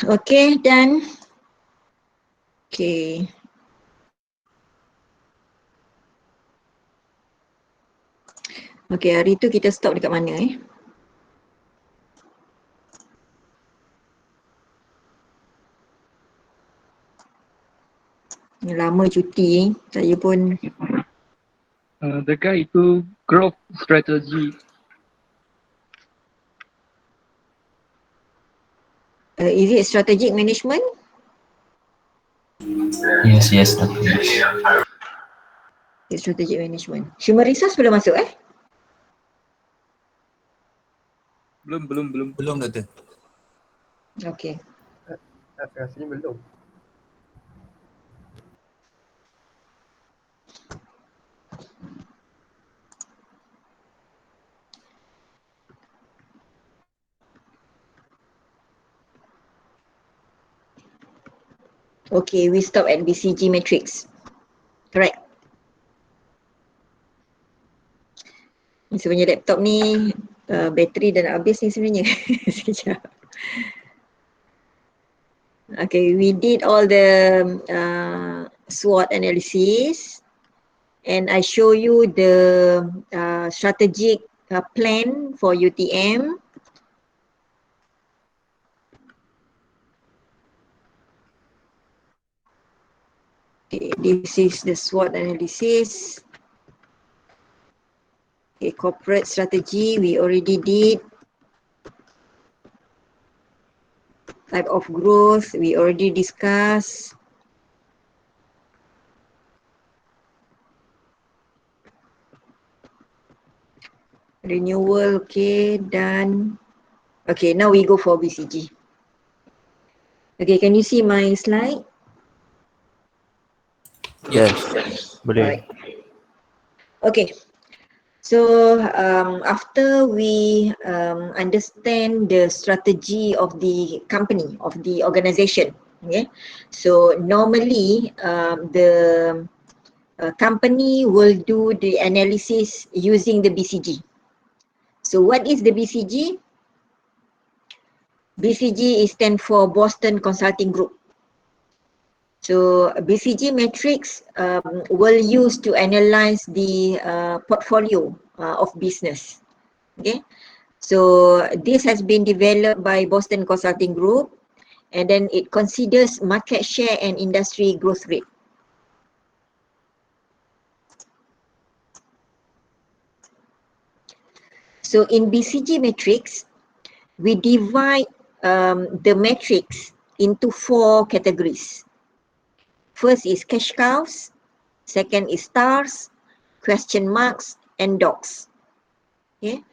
Okay, done. Okay. Okay, hari tu kita stop dekat mana Lama cuti saya pun. Dekat itu growth strategy. Is it strategic management? Yes, Dr. It's strategic management. Human resource belum masuk Belum, Doktor. Okay. Rasanya belum. Okay, we stop at BCG matrix. Correct. Sebenarnya laptop ni bateri dah nak habis ni sebenarnya. Sekejap. Okay, we did all the SWOT analysis and I show you the strategic plan for UTM. Okay, this is the SWOT analysis. Okay, corporate strategy we already did. Type of growth we already discussed. Renewal, okay, done. Okay, now we go for BCG. Okay, can you see my slide? Yes. Boleh. Alright. Okay. So after we understand the strategy of the company, of the organization, okay. So normally the company will do the analysis using the BCG. So what is the BCG? BCG is stand for Boston Consulting Group. So BCG matrix will use to analyze the portfolio of business. Okay, so this has been developed by Boston Consulting Group, and then it considers market share and industry growth rate. So in BCG matrix, we divide the matrix into 4 categories. First is cash cows, second is stars, question marks, and dogs. Okay,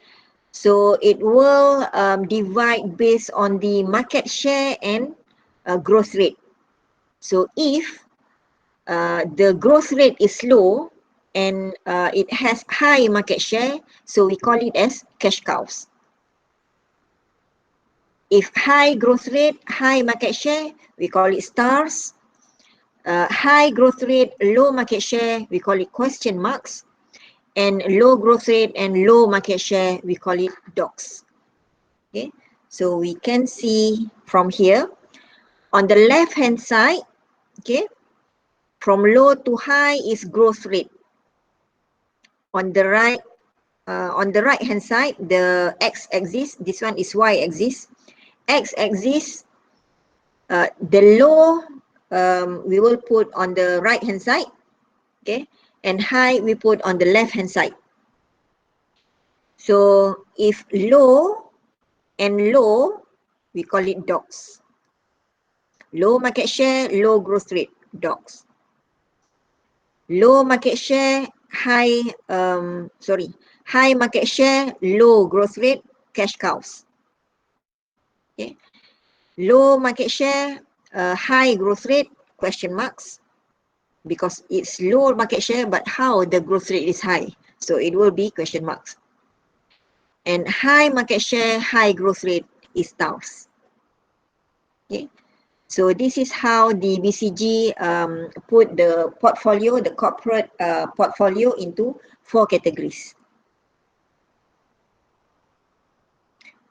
so it will divide based on the market share and growth rate. So if the growth rate is low and it has high market share, so we call it as cash cows. If high growth rate, high market share, we call it stars. High growth rate, low market share, we call it question marks. And low growth rate and low market share, we call it dogs. Okay, so we can see from here, on the left hand side, okay, from low to high is growth rate. On the right hand side, the x-axis, this one is y-axis. X-axis, the low we will put on the right hand side, okay, and high we put on the left hand side. So if low and low, we call it dogs. Low market share, low growth rate, dogs. Low market share, high market share, low growth rate, cash cows. Okay. Low market share, high growth rate, question marks, because it's low market share, but how the growth rate is high, so it will be question marks. And high market share, high growth rate is stars. Okay, so this is how the BCG put the portfolio, the corporate portfolio into 4 categories.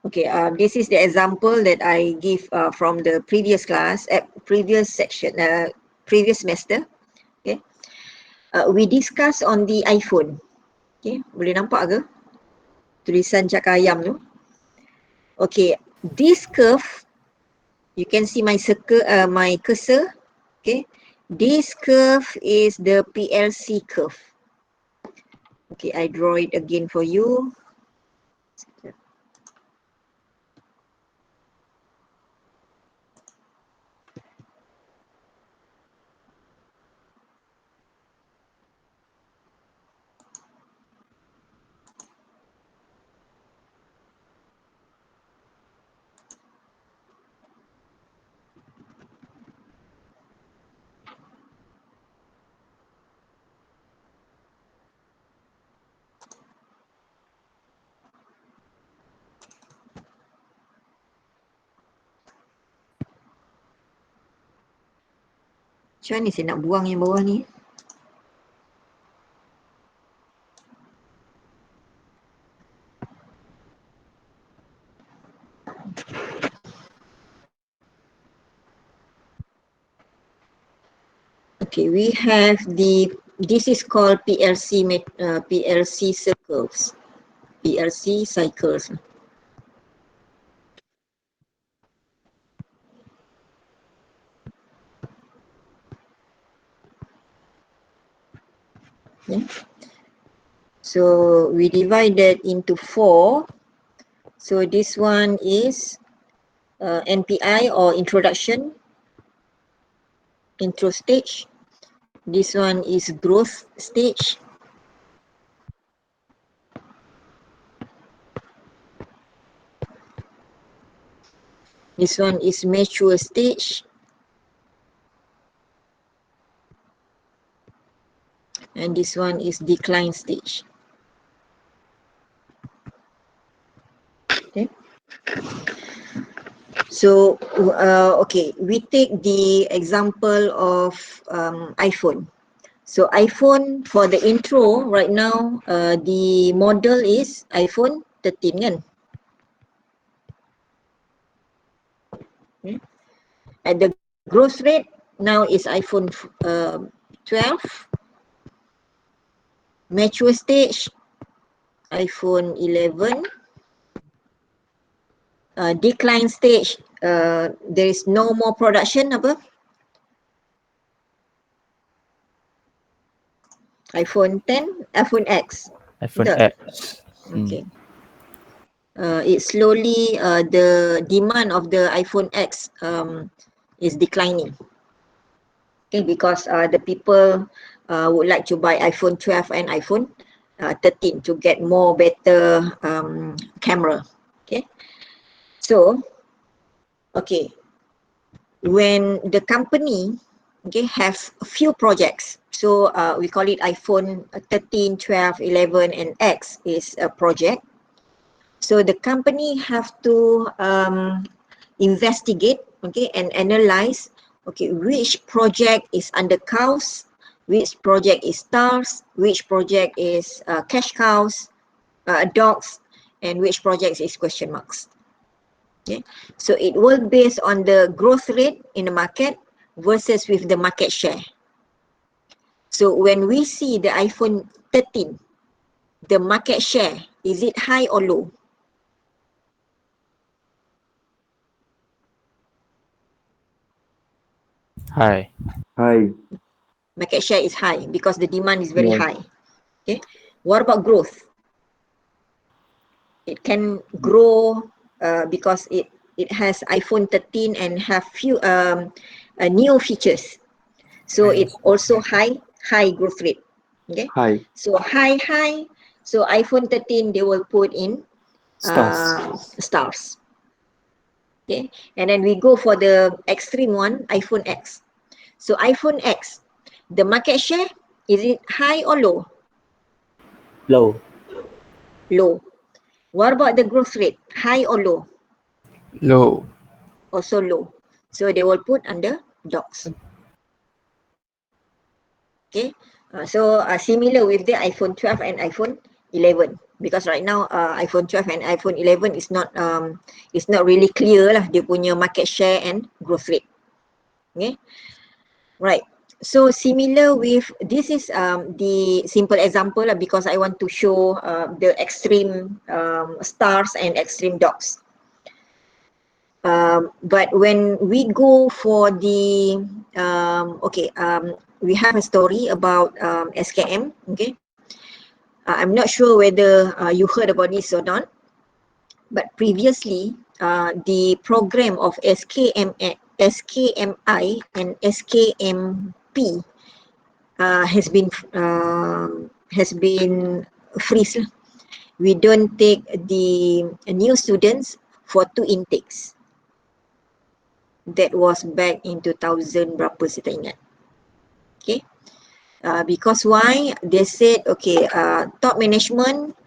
Okay, this is the example that I give from the previous class, previous section, previous semester. Okay, we discuss on the iPhone. Okay, boleh nampak ke tulisan cakar ayam tu? Okay, this curve, you can see my circle, my cursor. Okay, this curve is the PLC curve. Okay, I draw it again for you. Macam mana saya nak buang yang bawah ni? Okay, we have this is called PLC PLC circles, PLC cycles. Okay. So we divide that into 4. So this one is NPI or introduction, intro stage. This one is growth stage. This one is mature stage. And this one is decline stage. Okay. So, okay, we take the example of iPhone. So iPhone, for the intro right now, the model is iPhone 13 kan? Okay. At the growth rate now is iPhone 12. Mature stage, iPhone 11. Decline stage, there is no more production apa? iPhone 10, iPhone X. iPhone Betul? X. Okay. It slowly, the demand of the iPhone X is declining. Okay, because the people would like to buy iPhone 12 and iPhone 13 to get more better camera. Okay. So, okay, when the company have a few projects, so we call it iPhone 13, 12, 11 and X is a project. So the company have to investigate, okay, and analyze, okay, which project is under cows, which project is stars, which project is cash cows, dogs, and which project is question marks. Okay, so it will based on the growth rate in the market versus with the market share. So when we see the iPhone 13, the market share, is it high or low? High. Hi. Market share is high because the demand is very Yeah. high. Okay, what about growth? It can grow because it has iPhone 13 and have few new features. So it also high growth rate. Okay. Hi. So high. So iPhone 13 they will put in stars. Okay. And then we go for the extreme one, iPhone X. So iPhone X, the market share, is it high or low? Low. Low. What about the growth rate? High or low? Low. Also low. So they will put under dogs. Okay. So similar with the iPhone 12 and iPhone 11, because right now iPhone 12 and iPhone 11 is not really clear lah dia punya market share and growth rate. Okay, right. So similar with this is the simple example lah, because I want to show the extreme stars and extreme dogs. But when we go for the we have a story about SKM. Okay, I'm not sure whether you heard about this or not, but previously the program of SKMI and SKMP has been freeze. We don't take the new students for 2 intakes. That was back in 2000 berapa saya tak ingat. Okay, because why? They said okay, top management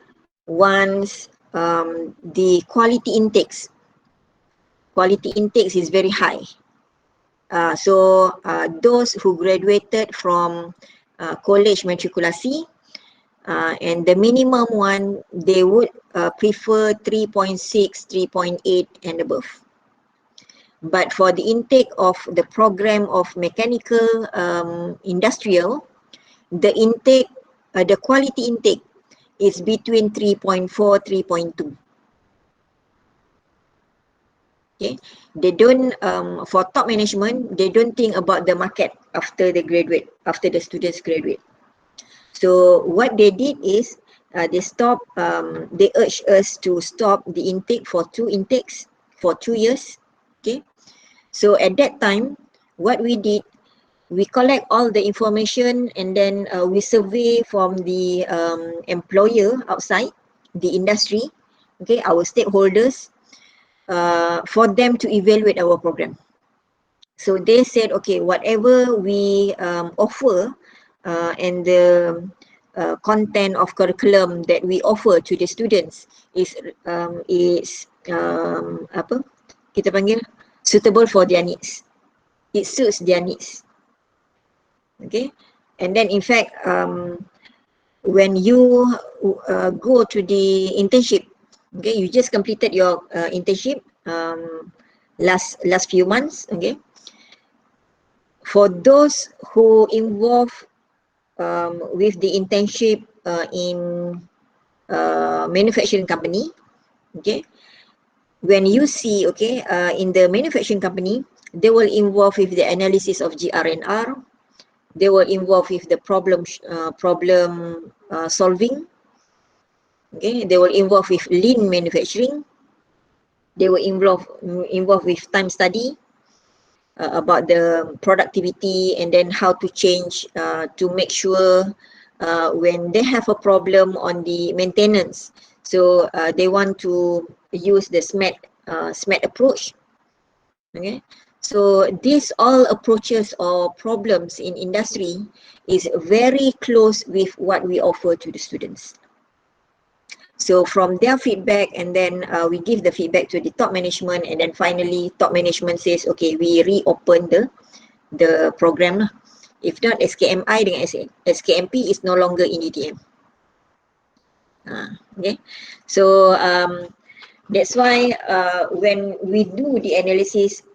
wants the quality intakes. Quality intakes is very high. So those who graduated from college matriculasi, and the minimum one, they would prefer 3.6, 3.8 and above. But for the intake of the program of mechanical industrial, the intake, the quality intake is between 3.4, 3.2. Okay, they don't for top management, they don't think about the market after the students graduate. So what they did is they urged us to stop the intake for 2 intakes for 2 years. Okay, so at that time, what we did, we collect all the information and then we survey from the employer outside the industry, okay, our stakeholders, for them to evaluate our program. So they said, okay, whatever we offer and the content of curriculum that we offer to the students is apa kita panggil suitable for their needs. It suits their needs. Okay, and then in fact when you go to the internship, okay, you just completed your internship last few months. Okay, for those who involve with the internship in manufacturing company, okay, when you see, okay, in the manufacturing company, they will involve with the analysis of GR&R, they will involve with the problem solving, okay, they will involve with lean manufacturing, they will involve with time study about the productivity, and then how to change to make sure when they have a problem on the maintenance, so they want to use the SMART approach. Okay, so these all approaches or problems in industry is very close with what we offer to the students. So from their feedback, and then we give the feedback to the top management, and then finally top management says, okay, we reopen the program. If not, SKMI dengan SKMP is no longer in ETM. Okay, so that's why when we do the analysis,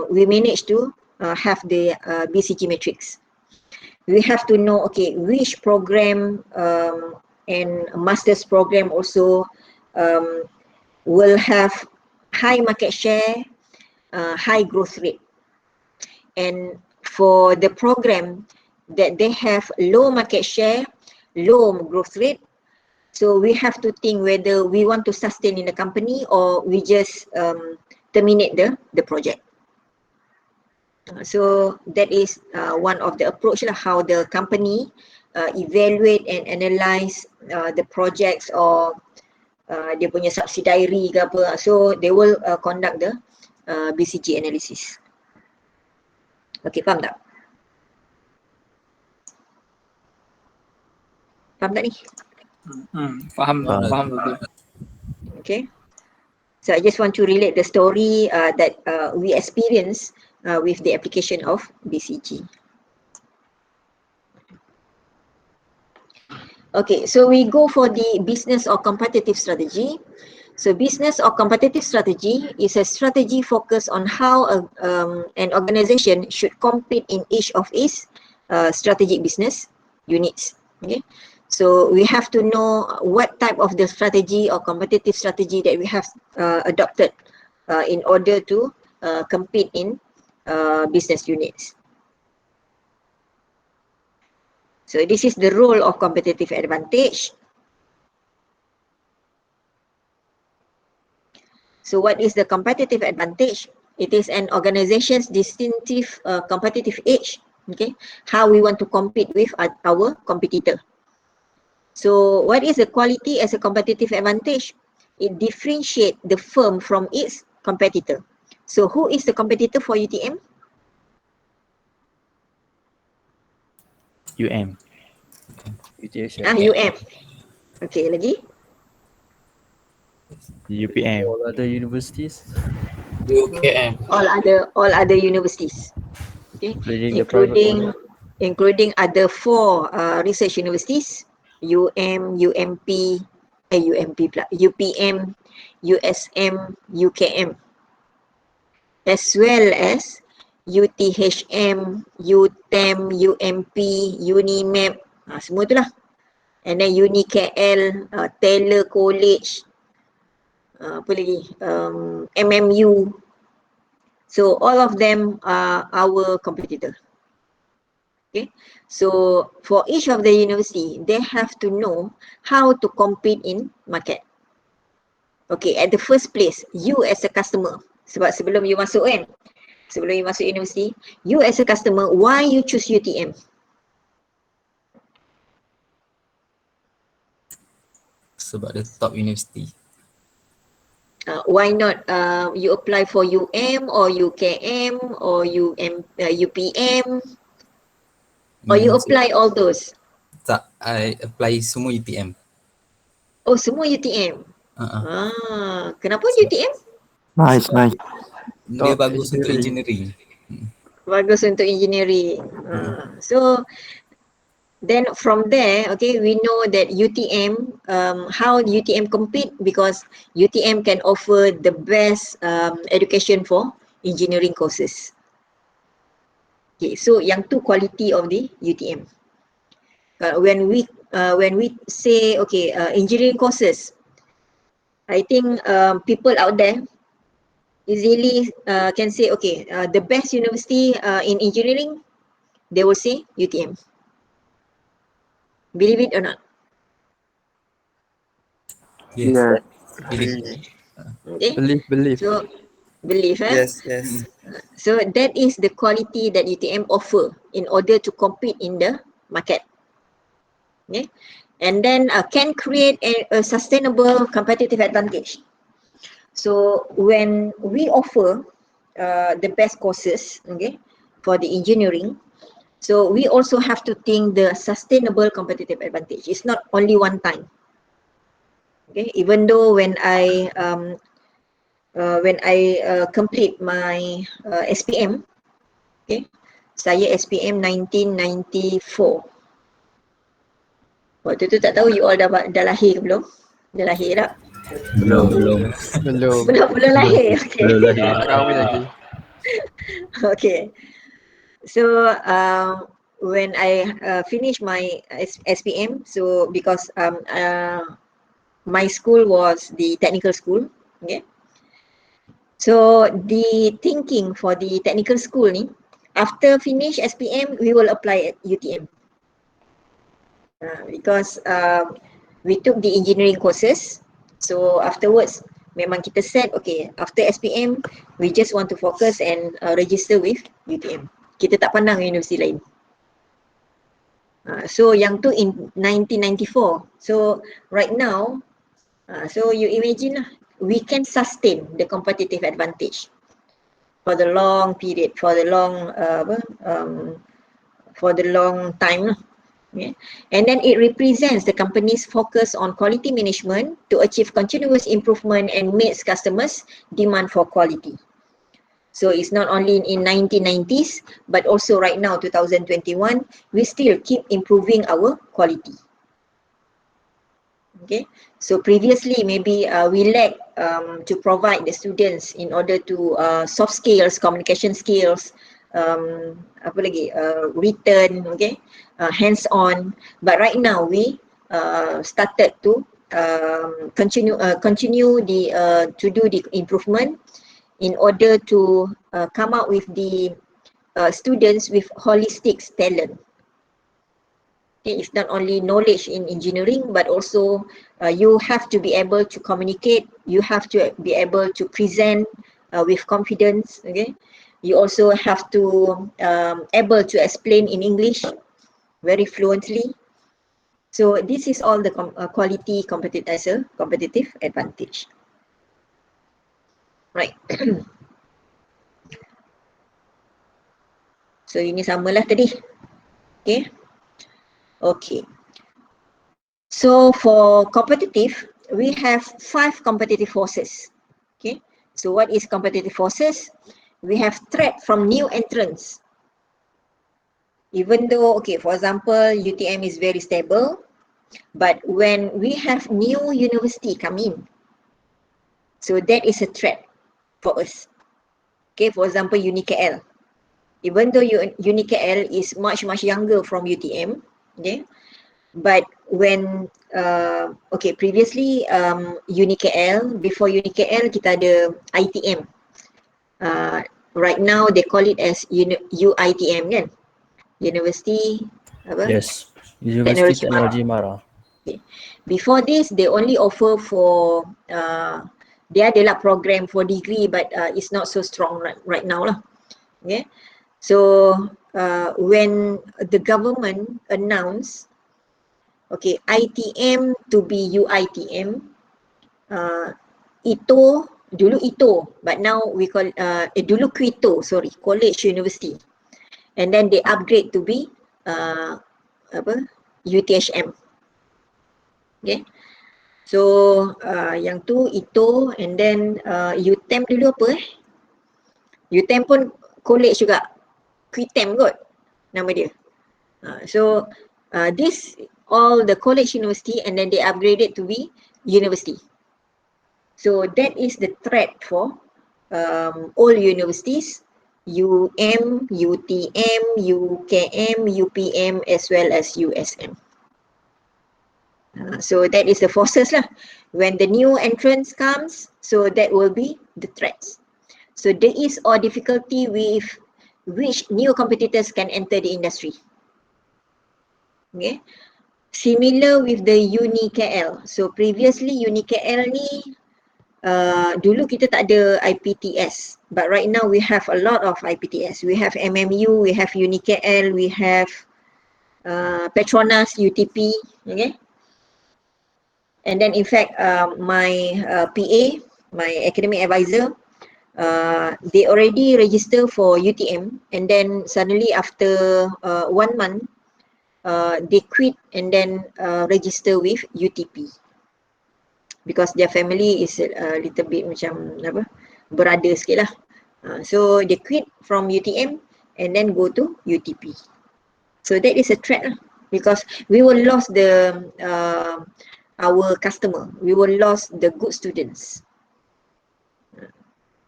we manage to have the BCG matrix. We have to know, okay, which program and master's program also will have high market share, high growth rate. And for the program that they have low market share, low growth rate, so we have to think whether we want to sustain in the company or we just terminate the project. So that is one of the approach lah, how the company evaluate and analyze the projects or dia punya subsidiary ke apa. So they will conduct the BCG analysis. Okay, faham tak? Faham tak ni? Faham betul. Okay, so I just want to relate the story that we experience with the application of BCG. Okay, so we go for the business or competitive strategy. So business or competitive strategy is a strategy focused on how an organization should compete in each of its strategic business units. Okay, so we have to know what type of the strategy or competitive strategy that we have adopted in order to compete in business units. So this is the role of competitive advantage. So what is the competitive advantage? It is an organization's distinctive competitive edge, okay? How we want to compete with our competitor. So what is the quality as a competitive advantage? It differentiates the firm from its competitor. So who is the competitor for UTM? UM. UM. Okay, lagi? UPM. All other universities, UKM. All other universities. Okay, including the private one. including other 4 research universities, UMP, UPM, USM, UKM, as well as UTHM, UTEM, UMP, UNIMAP, semua itulah. And then UniKL, Taylor College, apa lagi, MMU. So all of them are our competitor. Okay, so for each of the university, they have to know how to compete in market. Okay, at the first place, you as a customer, sebab sebelum you masuk kan, sebelum you masuk university, you as a customer, why you choose UTM? Sebab dia top university. Why not you apply for UM or UKM or UPM, or you apply all those? Tak, I apply semua UTM. Oh, semua UTM. Kenapa UTM? Nice. Dia Top bagus untuk engineering. Bagus untuk engineering. So then from there, okay, we know that UTM, how UTM compete, because UTM can offer the best education for engineering courses. Okay, so yang tu quality of the UTM. When we say okay, engineering courses, I think people out there easily can say okay, the best university in engineering, they will say UTM. Believe it or not? Yes. Yeah. Okay. Believe. So believe, Yes. So that is the quality that UTM offer in order to compete in the market. Okay. And then can create a sustainable competitive advantage. So when we offer the best courses, okay, for the engineering, so we also have to think the sustainable competitive advantage. It's not only one time. Okay, even though when I complete my SPM, okay, saya SPM 1994. Waktu tu tak tahu you all dah lahir ke belum? Dah lahir tak? Belum. Belum lahir. Okay. Belum lahir. Tak kahwin lagi. Okay. So when I finish my SPM, so because my school was the technical school, okay. So the thinking for the technical school ni, after finish SPM, we will apply at UTM. Because we took the engineering courses, so afterwards memang kita set, okay, after SPM we just want to focus and register with UTM. Kita tak pandang universiti lain. So yang tu in 1994. So right now, so you imagine lah, we can sustain the competitive advantage for the long period, for the long time lah. Okay. And then it represents the company's focus on quality management to achieve continuous improvement and meets customers' demand for quality. So it's not only in 1990s, but also right now, 2021, we still keep improving our quality. Okay, so previously maybe we lack to provide the students in order to soft skills, communication skills, apa lagi, written, okay, hands-on. But right now we started to continue the to do the improvement in order to come up with the students with holistic talent. Okay, it's not only knowledge in engineering, but also you have to be able to communicate, you have to be able to present with confidence, okay? You also have to able to explain in English very fluently. So this is all the quality competitive advantage. Right. So ini samalah tadi. Okay. Okay. So for competitive, we have 5 competitive forces. Okay. So what is competitive forces? We have threat from new entrants. Even though, okay, for example, UTM is very stable, but when we have new university come in, so that is a threat for us. Okay, for example, UniKL. Even though UniKL is much younger from UTM, okay, but when okay, previously UniKL, before UniKL kita ada ITM. Right now they call it as UITM kan, University apa? Yes. University Technology Mara. Okay. Before this they only offer for dia adalah program for degree, but it's not so strong right now lah. Okay. So when the government announced, okay, ITM to be UITM, dulu ITO, but now we call dulu QITO, sorry, College University, and then they upgrade to be UTHM. Okay, so yang tu ITO, and then UTEM dulu apa UTEM pun college juga, QUITEM kot nama dia. So this all the college university, and then they upgraded to be university. So that is the threat for all universities, UM, UTM, UKM, UPM, as well as USM. So that is the forces lah. When the new entrance comes, so that will be the threats. So there is a difficulty with which new competitors can enter the industry. Okay, similar with the UniKL. So previously UniKL ni dulu kita tak ada IPTS, but right now we have a lot of IPTS. We have MMU, we have UniKL, we have Petronas, UTP, okay. And then in fact my PA, my academic advisor, they already register for UTM, and then suddenly after 1 month they quit and then register with UTP because their family is a little bit macam apa, berada sikit lah. So they quit from UTM and then go to UTP. So that is a threat lah, because we will lose the our customer, we will lose the good students.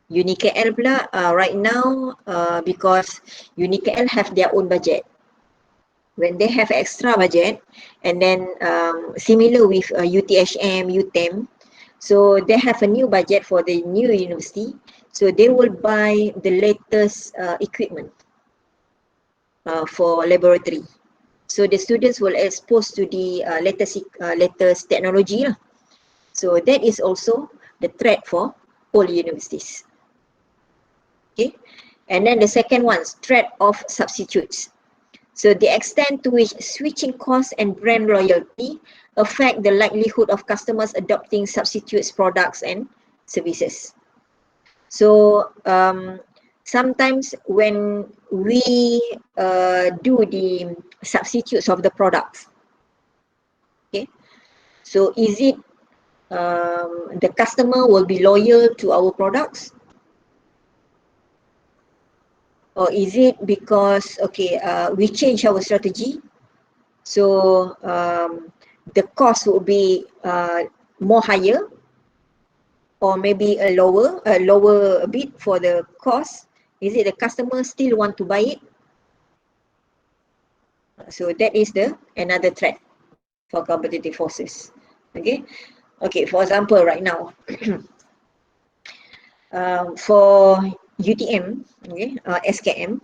UniKL pula right now because UniKL have their own budget. When they have extra budget, and then similar with UTHM, UTEM, so they have a new budget for the new university, so they will buy the latest equipment for laboratory. So the students will expose to the latest technology lah. So that is also the threat for all universities. Okay, and then the second one, threat of substitutes. So the extent to which switching costs and brand loyalty affect the likelihood of customers adopting substitutes products and services. So sometimes when we do the substitutes of the products, okay, so is it the customer will be loyal to our products? Or is it because, okay, we change our strategy, so the cost would be more higher, or maybe a lower a bit for the cost, is it the customer still want to buy it? So that is the another threat for competitive forces. Okay, for example, right now, for UTM, SKM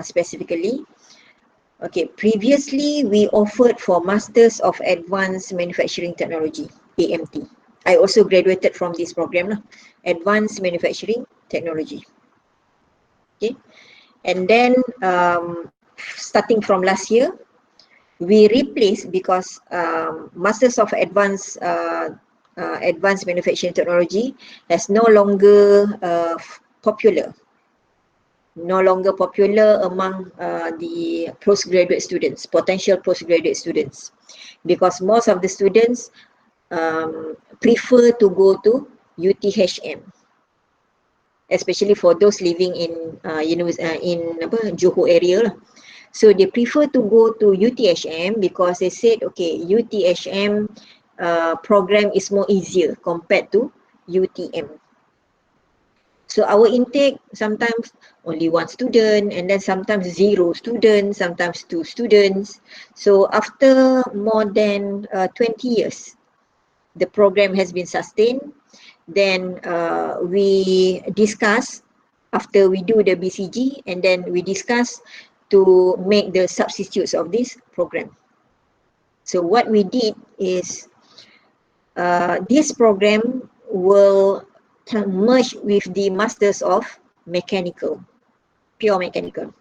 specifically, previously we offered for Masters of Advanced Manufacturing Technology, AMT. I also graduated from this program, Advanced Manufacturing Technology. Okay, and then starting from last year, we replaced, because Masters of Advanced Manufacturing Technology has no longer popular among the postgraduate students, potential postgraduate students, because most of the students prefer to go to UTHM, especially for those living in Johor area lah. So they prefer to go to UTHM because they said, okay, UTHM program is more easier compared to UTM. So our intake, sometimes only one student, and then sometimes 0 students, sometimes 2 students. So after more than 20 years, the program has been sustained. Then we discuss, after we do the BCG, and then we discuss to make the substitutes of this program. So what we did is, this program will merge with the Masters of Mechanical, pure mechanical.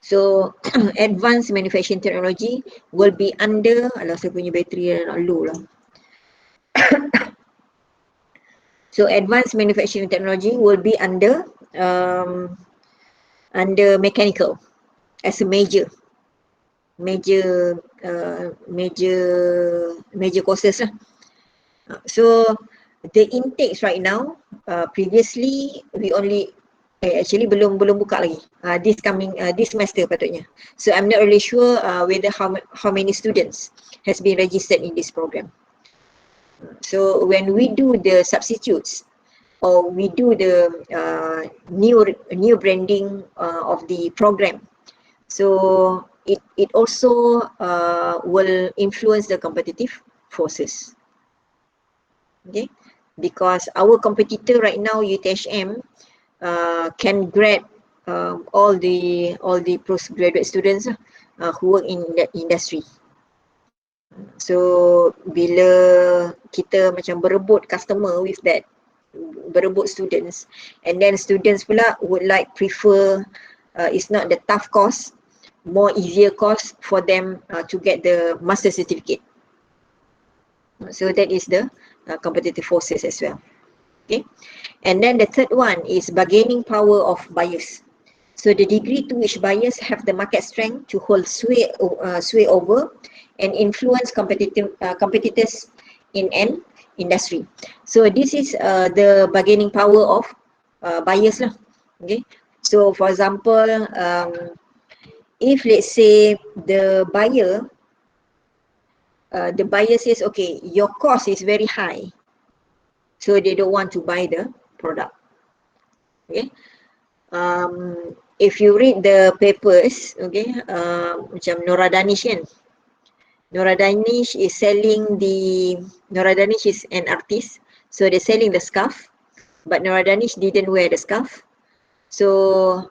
So Advanced Manufacturing Technology will be under, alah saya punya bateri nak low lah. So Advanced Manufacturing Technology will be under mechanical as a major courses lah. So the intakes right now, previously we only actually belum buka lagi this semester patutnya. So I'm not really sure whether how many students has been registered in this program. So when we do the substitutes, or we do the new branding of the program, so it also will influence the competitive forces. Okay, because our competitor right now, UTHM, can grab all the postgraduate students who work in that industry. So bila kita macam berebut customer with that, berebut students, and then students pula would prefer it's not the tough course, more easier course for them to get the master certificate. So that is the competitive forces as well. Okay, and then the third one is bargaining power of buyers. So the degree to which buyers have the market strength to hold sway over and influence competitors in an industry. So this is the bargaining power of buyers lah. Okay, so for example, if let's say the buyer says, okay, your cost is very high, so they don't want to buy the product. Okay, if you read the papers, okay, macam Nora Danish kan, Nora Danish is an artist, so they're selling the scarf, but Nora Danish didn't wear the scarf. So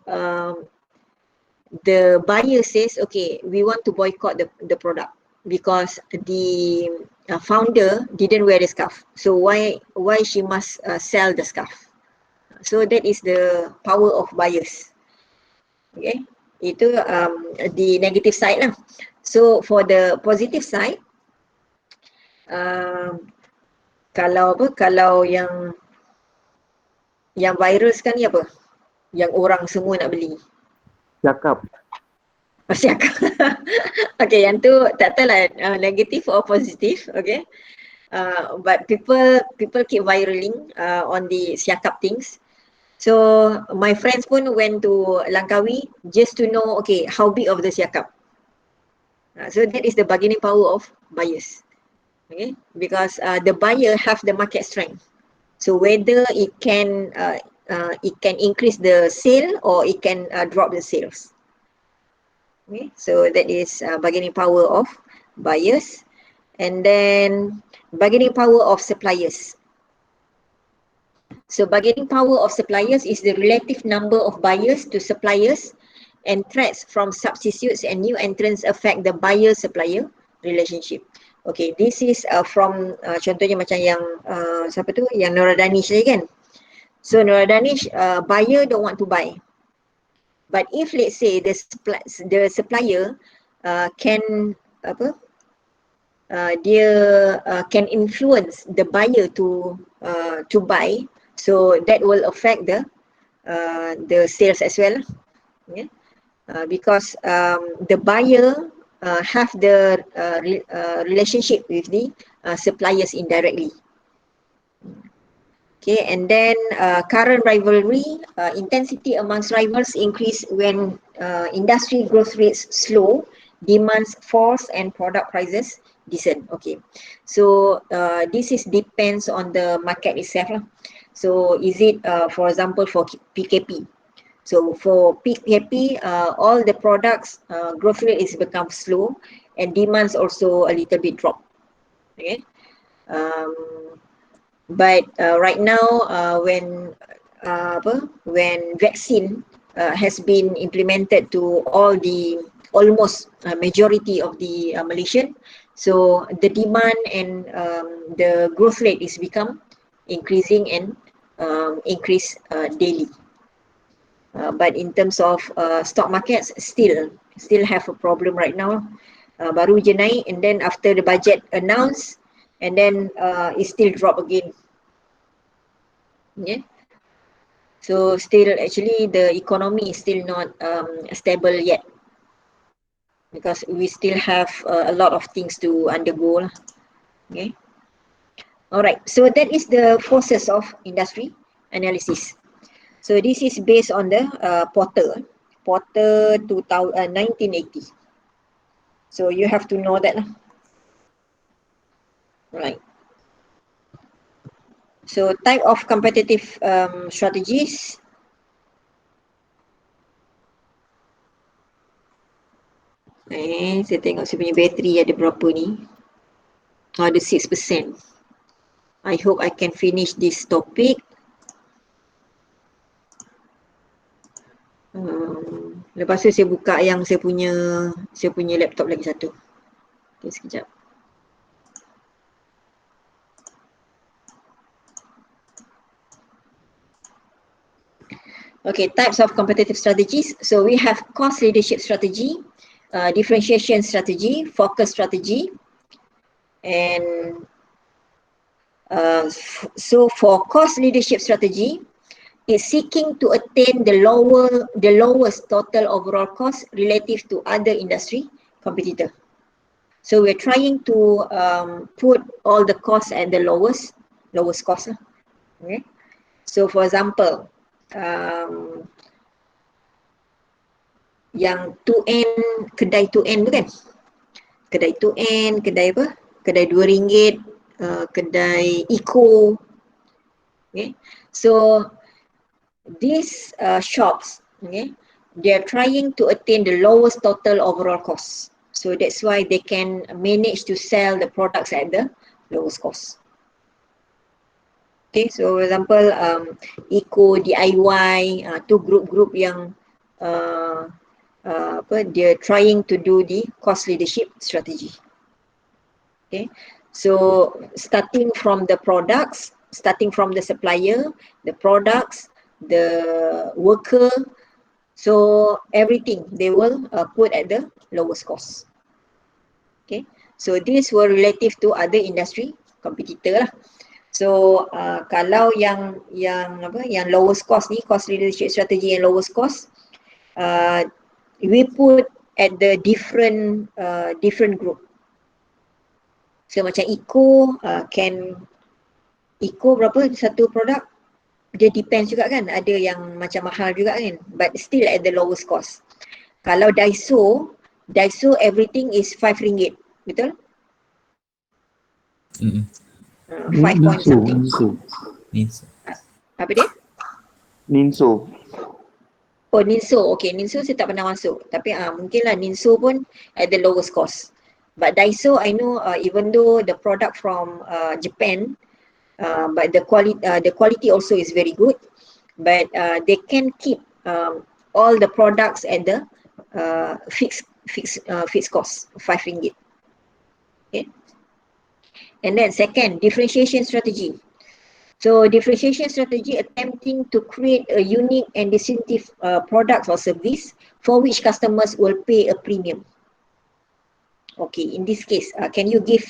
the buyer says, okay, we want to boycott the product because the founder didn't wear the scarf. So why she must sell the scarf? So that is the power of buyers. Okay, itu the negative side lah. So for the positive side, kalau yang viral sekarang ni apa? Yang orang semua nak beli. Cakap. Siakap. Okay, yang tu tak tahu lah negative or positive. Okay, but people keep viraling on the siakap things. So my friends pun went to Langkawi just to know, okay, how big of the siakap. So that is the bargaining power of buyers. Okay, because the buyer have the market strength. So whether it can increase the sale or it can drop the sales. Okay, so that is bargaining power of buyers. And then bargaining power of suppliers. So bargaining power of suppliers is the relative number of buyers to suppliers, and threats from substitutes and new entrants affect the buyer-supplier relationship. Okay, this is from contohnya macam yang siapa tu, yang Nora Danish tadi kan. So Nora Danish, buyer don't want to buy. But if let's say the supplier can can influence the buyer to buy, so that will affect the sales as well. Yeah. Because the buyer have the relationship with the suppliers indirectly. Okay, and then current rivalry, intensity amongst rivals increase when industry growth rates slow, demands falls, and product prices descend. Okay, so this is depends on the market itself lah. So is it for example for PKP? So for PKP, all the products growth rate is become slow and demands also a little bit drop. Okay, but right now when vaccine has been implemented to almost majority of the Malaysian, so the demand and the growth rate is become increasing and increase daily. But in terms of stock markets, still have a problem right now. Baru je naik, and then after the budget announced, and then it still drop again. Yeah. So still actually the economy is still not stable yet, because we still have a lot of things to undergo. Okay. Alright, so that is the forces of industry analysis. So this is based on the Porter 1980. So you have to know that. Right. So type of competitive strategies. Saya tengok saya punya bateri ada berapa ni. Ada 6%. I hope I can finish this topic. Lepas tu saya buka yang saya punya laptop lagi satu. Okay, sekejap. Okay, types of competitive strategies. So we have cost leadership strategy, differentiation strategy, focus strategy, and so for cost leadership strategy, is seeking to attain the lowest total overall cost relative to other industry competitor. So we're trying to put all the costs at the lowest cost. Okay. So for example, yang 2N, kedai 2N tu kan? Kedai 2N, kedai apa? Kedai RM2, kedai Eco. Okay. So these shops, okay, they are trying to attain the lowest total overall cost. So that's why they can manage to sell the products at the lowest cost. Okay, so for example, Eco, DIY, tu group yang they're trying to do the cost leadership strategy. Okay, so starting from the products, starting from the supplier, the products, the worker, so everything they will put at the lowest cost. Okay, so these were relative to other industry competitor lah. So kalau yang lowest cost ni, cost leadership strategy and lowest cost, we put at the different group. So macam Eco, Eco berapa satu produk? Dia depends juga kan, ada yang macam mahal juga kan, but still at the lowest cost. Kalau Daiso everything is RM5, betul? 5 point something. Means Apa dia? Ninso. Oh, Ninso. Okay, Ninso saya tak pernah masuk. Tapi mungkinlah Ninso pun at the lowest cost. But Daiso, I know even though the product from Japan, but the quality also is very good. But they can keep all the products at the fixed cost, RM5. Okay. And then second, differentiation strategy. So differentiation strategy attempting to create a unique and distinctive product or service for which customers will pay a premium. Okay, in this case, can you give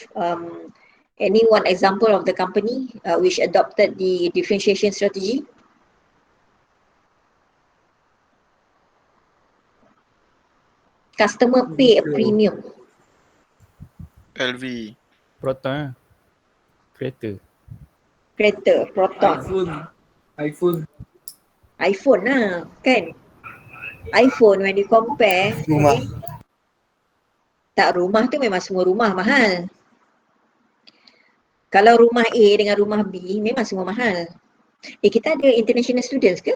any one example of the company which adopted the differentiation strategy? Customer pay a premium. LV. Proton. Kereta. Kereta, Proton. iPhone lah, kan? iPhone when you compare, okay, tak, rumah tu memang semua rumah mahal. Kalau rumah A dengan rumah B memang semua mahal. Kita ada international students ke?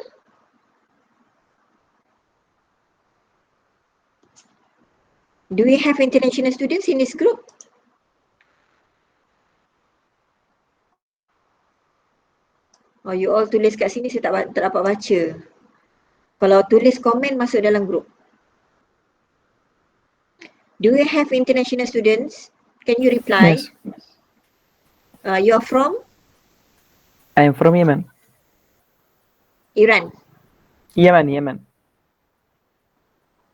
Do we have international students in this group? Oh, you all tulis kat sini, saya tak dapat baca. Kalau tulis komen masuk dalam group. Do we have international students? Can you reply? Yes. You are from? I am from Yemen. Iran. Yemen.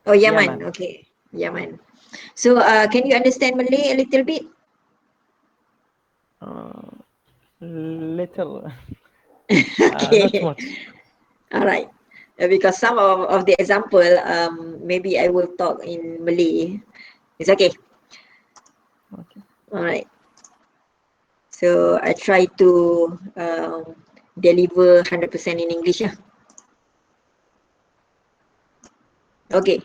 Oh, Yemen. Yemen. Okay, Yemen. So, can you understand Malay a little bit? Little. Okay. Not much. All right. Because some of the example, maybe I will talk in Malay. It's okay. Okay. All right. So I try to deliver 100% in English. Okay.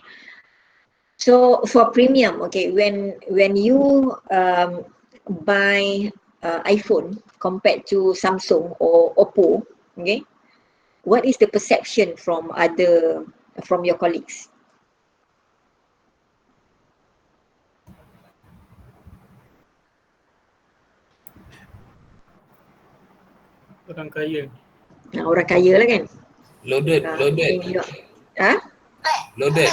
So for premium, okay, when you buy iPhone compared to Samsung or Oppo, okay, what is the perception from your colleagues? Orang kaya. Orang kaya lah kan? loaded. Ha? Loaded.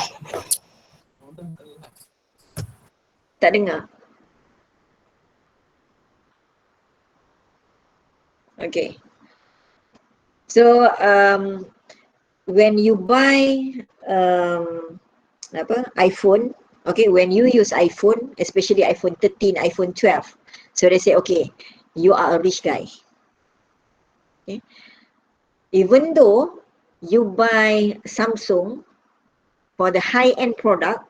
Tak dengar. Okay. So when you buy iPhone, okay, when you use iPhone, especially iPhone 13, iPhone 12, so they say, okay, you are a rich guy. Okay. Even though you buy Samsung for the high-end product,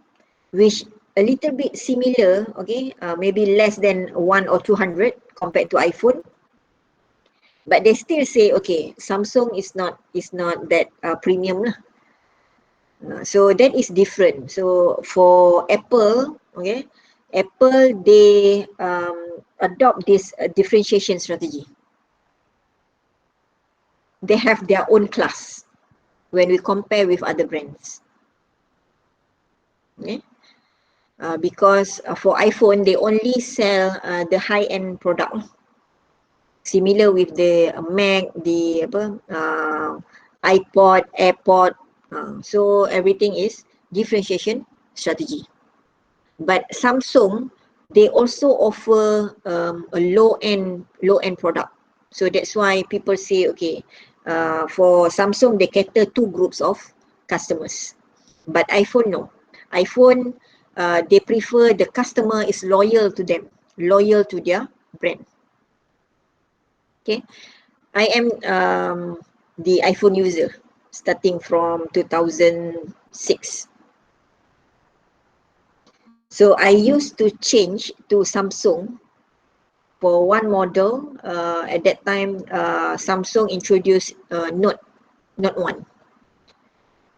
which a little bit similar, okay, maybe less than 100 or 200 compared to iPhone, but they still say, okay, Samsung is not that premium lah. So that is different. So for Apple, okay, Apple they adopt this differentiation strategy. They have their own class when we compare with other brands. Okay. Because for iPhone, they only sell the high-end product. Similar with the Mac, the iPod, AirPod. So everything is differentiation strategy. But Samsung, they also offer a low-end product. So that's why people say, okay, for Samsung, they cater two groups of customers. But iPhone, no. iPhone, they prefer the customer is loyal to them, loyal to their brand. Okay, I am the iPhone user starting from 2006. So I used to change to Samsung for one model. At that time, Samsung introduced Note 1.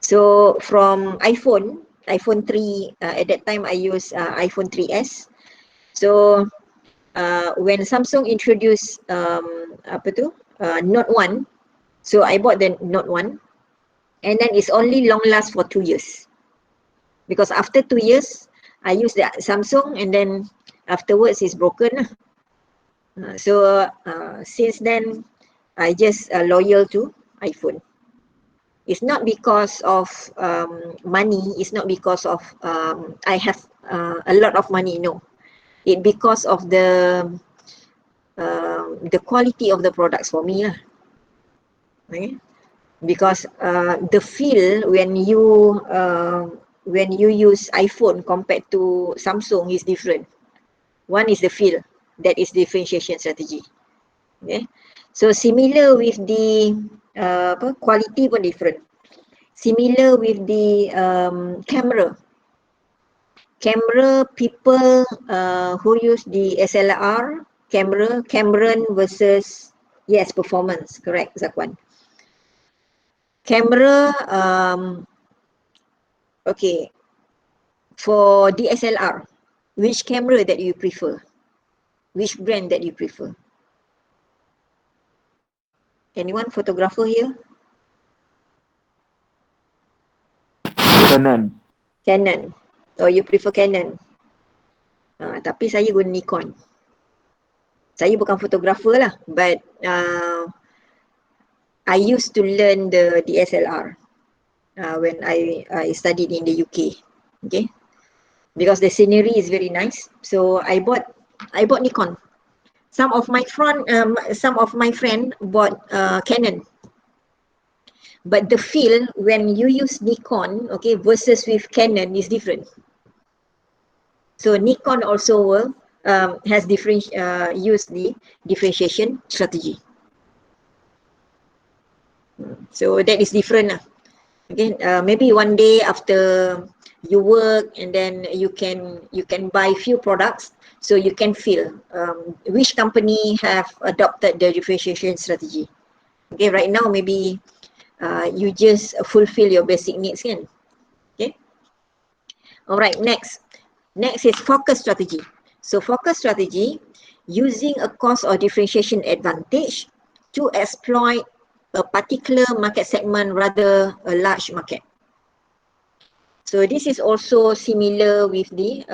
So from iPhone 3, at that time I use iPhone 3S. So when Samsung introduced Note 1, so I bought the Note 1, and then it's only long last for 2 years. Because after 2 years, I use the Samsung, and then afterwards it's broken. So since then, I just loyal to iPhone. It's not because of money. It's not because of I have a lot of money. No, it because of the quality of the products for me lah. Okay, because the feel when you use iPhone compared to Samsung is different. One is the feel, that is differentiation strategy. Okay, so similar with the quality pun different. Similar with the camera. Camera, people who use the SLR camera, Cameron versus, yes, performance, correct, Zakwan. Camera, okay, for DSLR, which camera that you prefer? Which brand that you prefer? Anyone photographer here? Canon. Canon. Oh, you prefer Canon. Tapi saya guna Nikon. Saya bukan photographer lah, but I used to learn the DSLR when I studied in the UK. Okay, because the scenery is very nice, so I bought Nikon. Some of my friend bought Canon. But the feel when you use Nikon, okay, versus with Canon is different. So Nikon also will has use the differentiation strategy. So that is different. Okay, maybe one day after you work, and then you can buy few products, so you can feel which company have adopted the differentiation strategy. Okay, right now maybe you just fulfill your basic needs, kan? Okay. All right. Next is focus strategy. So focus strategy, using a cost or differentiation advantage to exploit a particular market segment, rather a large market. So this is also similar with the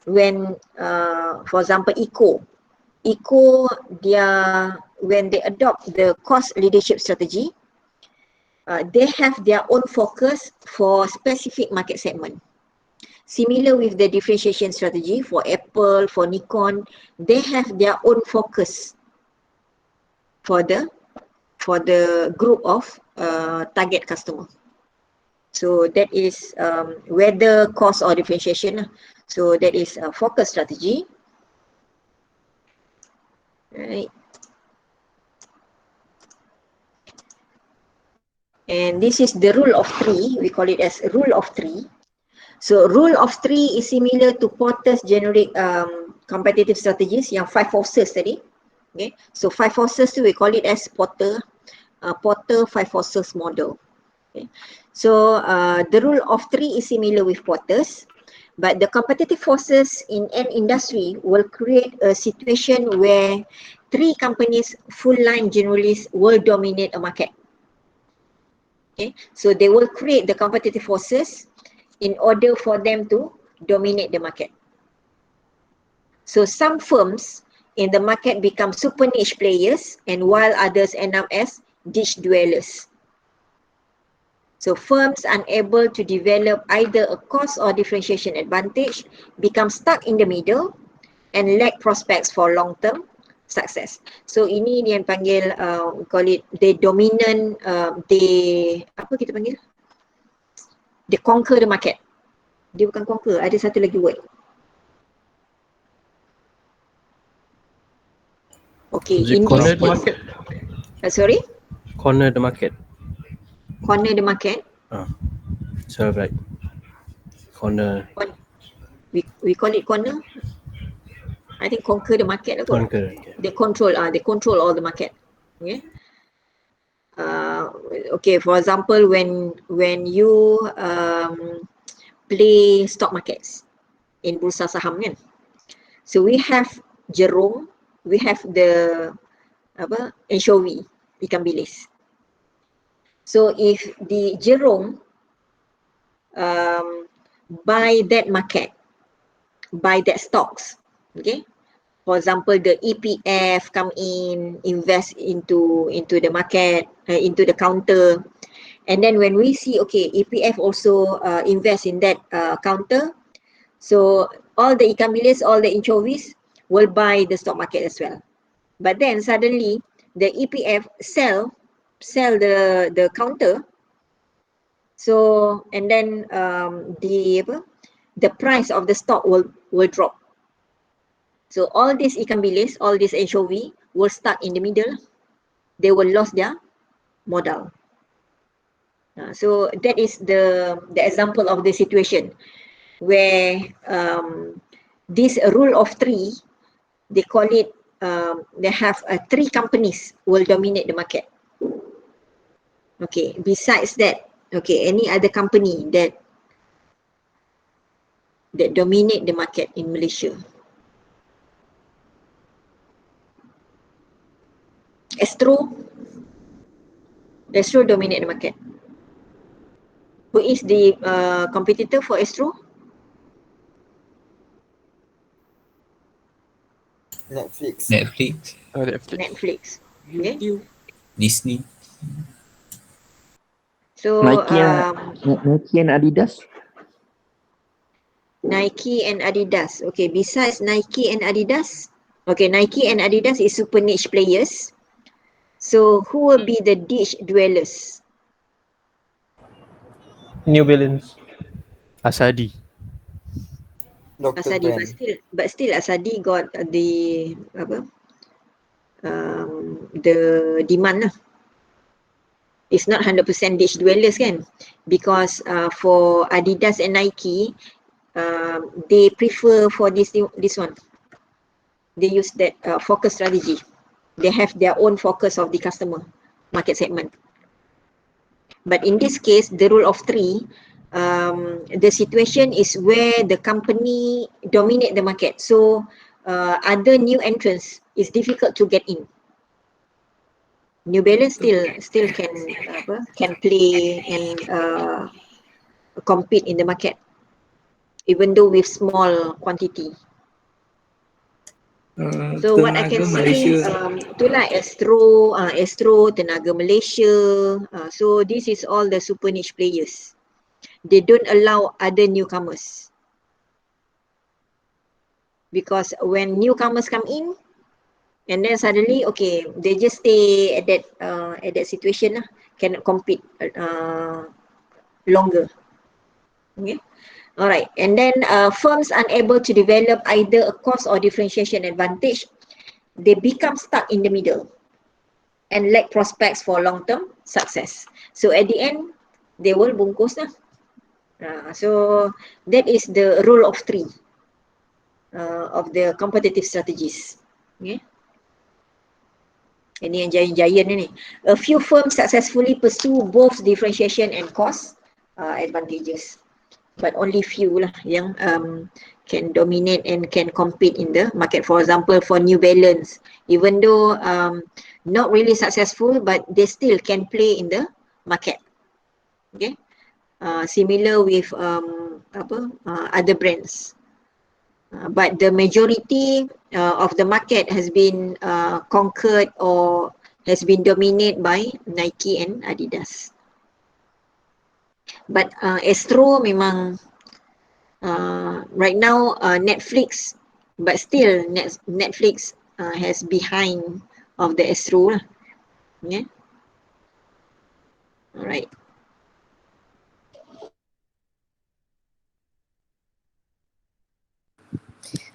when for example Eco, when they adopt the cost leadership strategy, they have their own focus for specific market segment. Similar with the differentiation strategy for Apple, for Nikon, they have their own focus for the group of target customer. So that is whether cost or differentiation. So that is a focus strategy. Right. And this is the rule of three. We call it as rule of three. So rule of three is similar to Porter's generic competitive strategies, yang 5 forces tadi. Okay, so 5 forces we call it as Porter 5 forces model. Okay, so the rule of three is similar with Porter's, but the competitive forces in an industry will create a situation where 3 companies, full line generalists, will dominate a market. Okay, so they will create the competitive forces in order for them to dominate the market. So some firms in the market become super niche players, and while others end up as niche dwellers. So firms unable to develop either a cost or differentiation advantage become stuck in the middle and lack prospects for long-term success. So ini yang panggil we call it the dominant, apa kita panggil? They conquer the market. Dia bukan conquer, ada satu lagi word. Okay, in corner this the market. Sorry? Corner the market. Corner the market. So right. Corner. We call it corner. I think conquer the market. Conquer. Okay. They control all the market. Okay. Okay, for example, when you play stock markets in bursa saham kan, so we have jerung, we have the anchovy, ikan bilis. So if the jerung buy that market, buy that stocks, okay. For example, the EPF come in, invest into the market, into the counter, and then when we see, okay, EPF also invest in that counter, so all the ikan bilis, all the anchovies will buy the stock market as well. But then suddenly the EPF sell the counter, so and then the price of the stock will drop. So all these ikan bilis, all these anchovy will stuck in the middle. They will lose their modal. So that is the example of the situation where this rule of three, they call it, they have three companies will dominate the market. Okay, besides that, okay, any other company that dominate the market in Malaysia? Astro dominate the market. Who is the competitor for Astro? Netflix. Netflix, Netflix. Okay. Disney. So Nike and Adidas. Nike and Adidas. Okay, besides Nike and Adidas, okay, Nike and Adidas is super niche players. So who will be the niche dwellers? New Balance. Asadi. Dr. Asadi, Brand. but still Asadi got the the demand lah. It's not 100% niche dwellers kan, because for Adidas and Nike, they prefer for this one. They use that focus strategy. They have their own focus of the customer market segment. But in this case, the rule of three, the situation is where the company dominate the market. So other new entrants is difficult to get in. New Balance still can play and compete in the market, even though with small quantity. So what I can see, itulah Astro, Tenaga Malaysia. So this is all the super niche players. They don't allow other newcomers, because when newcomers come in, and then suddenly, okay, they just stay at that situation lah, cannot compete longer. Okay. All right, and then firms unable to develop either a cost or differentiation advantage, they become stuck in the middle and lack prospects for long-term success. So at the end, they will bungkus lah. So that is the rule of three of the competitive strategies. Okay. Ini yang giant-giant ni. A few firms successfully pursue both differentiation and cost advantages. But only few lah yang can dominate and can compete in the market. For example, for New Balance, even though not really successful, but they still can play in the market. Okay, similar with other brands. But the majority of the market has been conquered or has been dominated by Nike and Adidas. But Astro memang right now Netflix, but still Netflix has behind of the Astro lah. Yeah. Alright.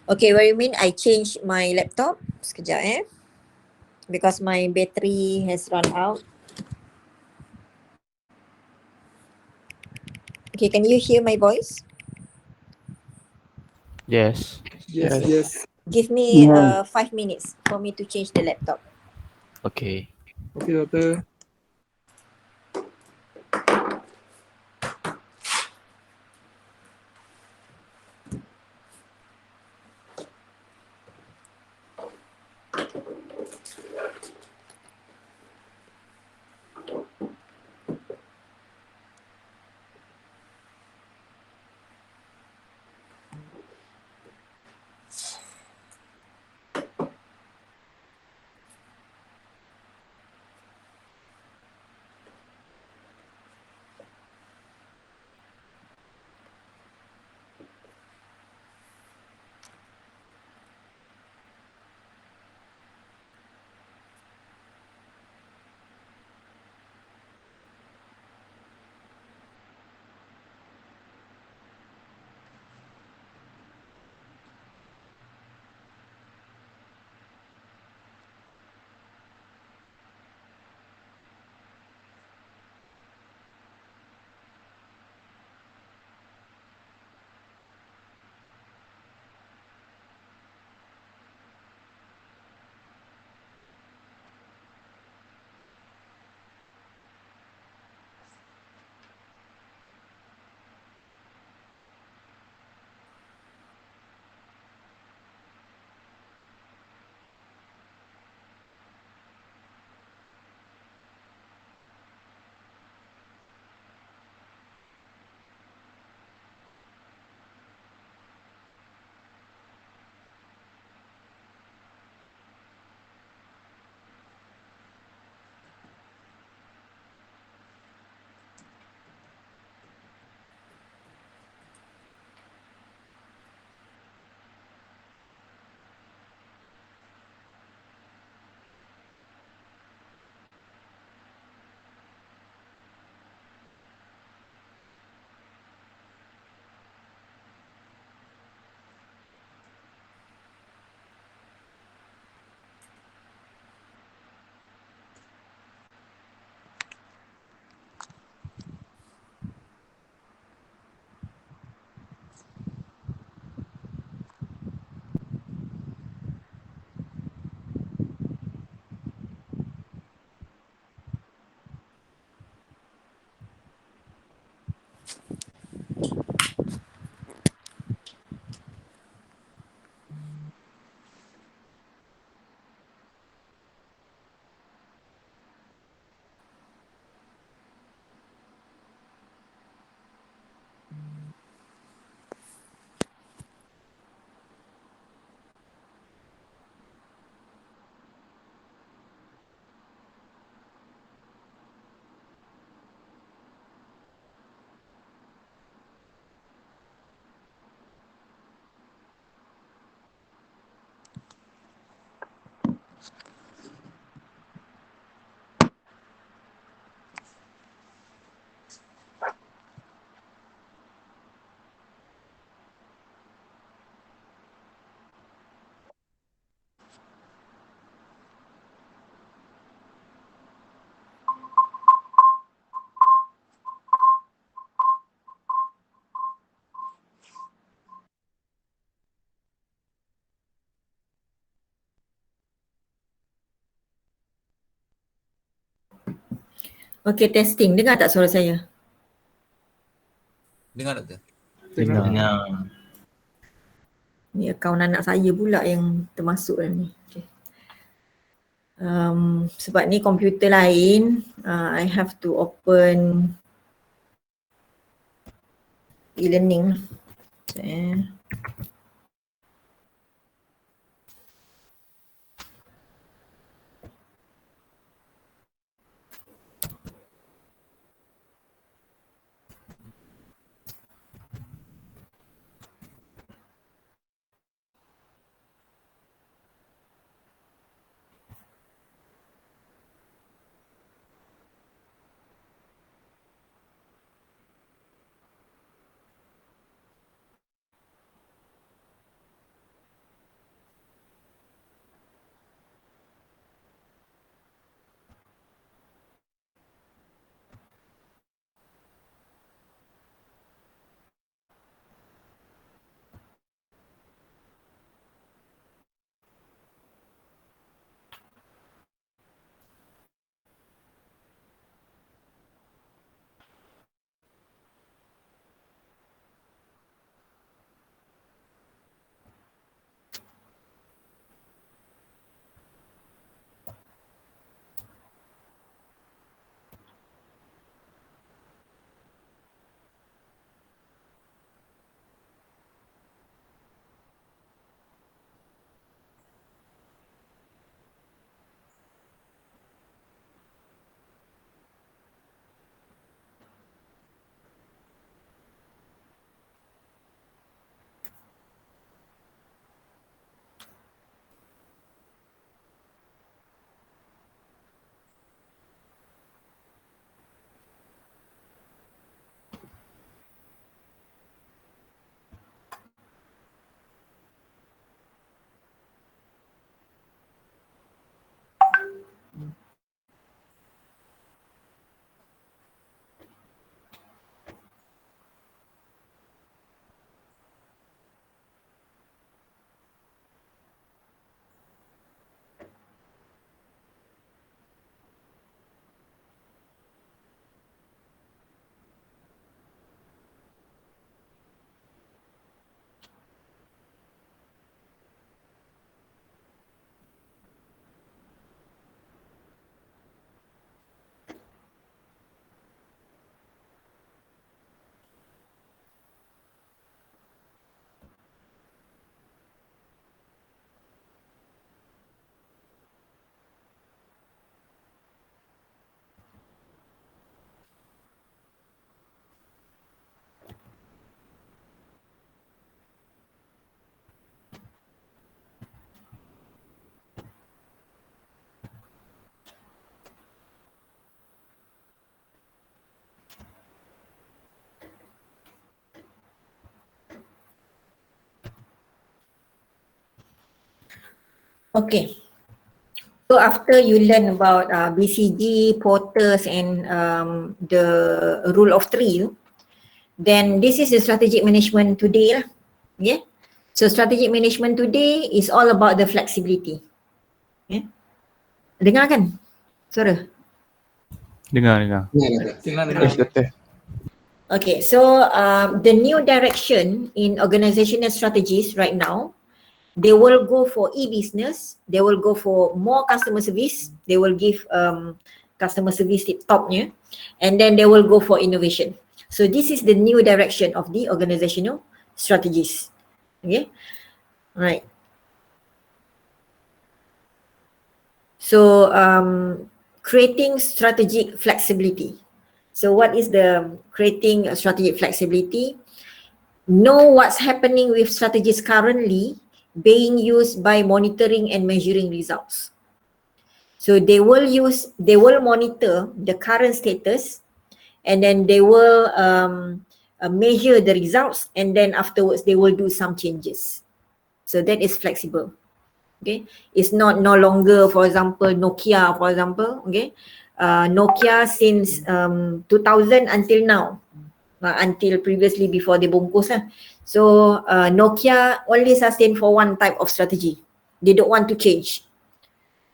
Okay, what do you mean I changed my laptop? Sekejap because my battery has run out. Okay, can you hear my voice? Yes. Yes. Give me Yeah. 5 minutes for me to change the laptop. Okay. Okay, Doctor. Okay, testing. Dengar tak suara saya? Dengar doktor? Dengar. Dengar. Ni akaun anak saya pula yang termasuk dalam ni. Okay. Sebab ni komputer lain, I have to open e-learning. Okay. So after you learn about BCG, Porter's and the rule of three, then this is the strategic management today lah. Yeah. So strategic management today is all about the flexibility. Yeah. Dengar kan suara? Dengar. Yes, Doctor. Okay, so the new direction in organizational strategies right now, they will go for e-business, they will go for more customer service, they will give customer service tip topnya, and then they will go for innovation. So this is the new direction of the organizational strategies. Okay, right. So creating strategic flexibility. So what is the creating strategic flexibility? Know what's happening with strategies currently being used by monitoring and measuring results. So they will monitor the current status, and then they will measure the results, and then afterwards they will do some changes. So that is flexible. Okay, it's no longer, for example, Nokia, for example, okay, Nokia since 2000 until now, until previously before they bungkus lah. So Nokia only sustain for one type of strategy. They don't want to change.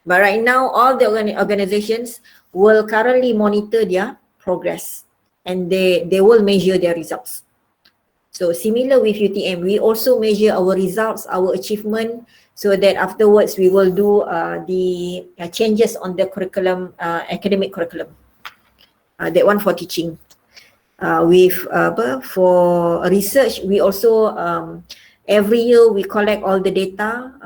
But right now, all the organizations will currently monitor their progress, and they will measure their results. So similar with UTM, we also measure our results, our achievement, so that afterwards we will do the changes on the curriculum, academic curriculum. That one for teaching. For research, we also every year we collect all the data,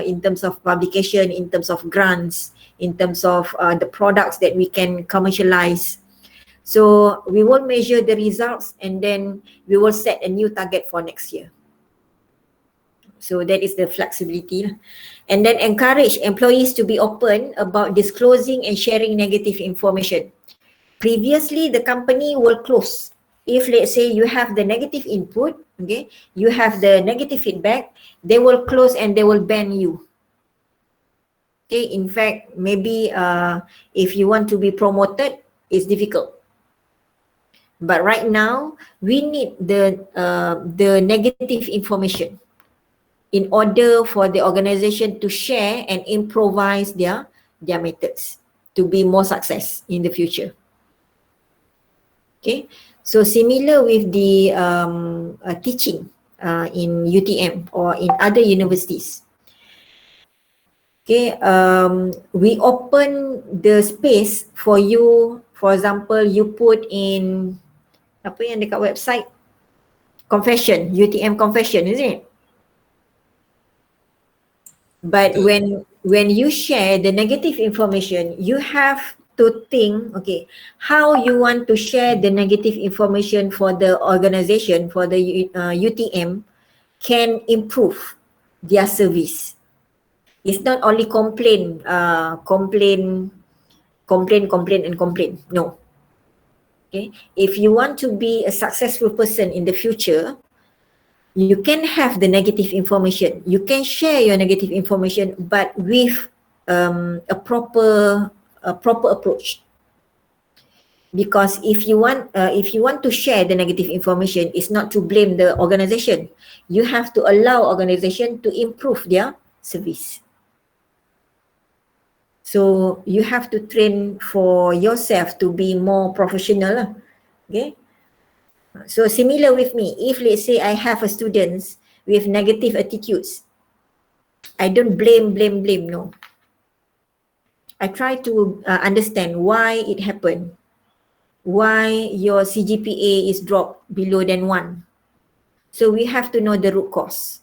in terms of publication, in terms of grants, in terms of the products that we can commercialize. So we will measure the results, and then we will set a new target for next year. So that is the flexibility. And then encourage employees to be open about disclosing and sharing negative information. Previously, the company will close. If let's say you have the negative input, okay, you have the negative feedback, they will close and they will ban you. Okay, in fact, maybe if you want to be promoted, it's difficult. But right now, we need the negative information in order for the organization to share and improvise their methods to be more success in the future. Okay, so similar with the teaching in UTM or in other universities. Okay, we open the space for you. For example, you put in apa yang dekat website, confession, UTM confession, isn't it? But when you share the negative information, you have to think, okay, how you want to share the negative information for the organization, for the UTM, can improve their service. It's not only complain. No. Okay. If you want to be a successful person in the future, you can have the negative information. You can share your negative information, but with a proper approach. Because if you want to share the negative information, it's not to blame the organization. You have to allow organization to improve their service. So you have to train for yourself to be more professional. Okay. So similar with me, if let's say I have a students with negative attitudes, I don't blame, no. I try to understand why it happened, why your CGPA is dropped below than 1. So we have to know the root cause.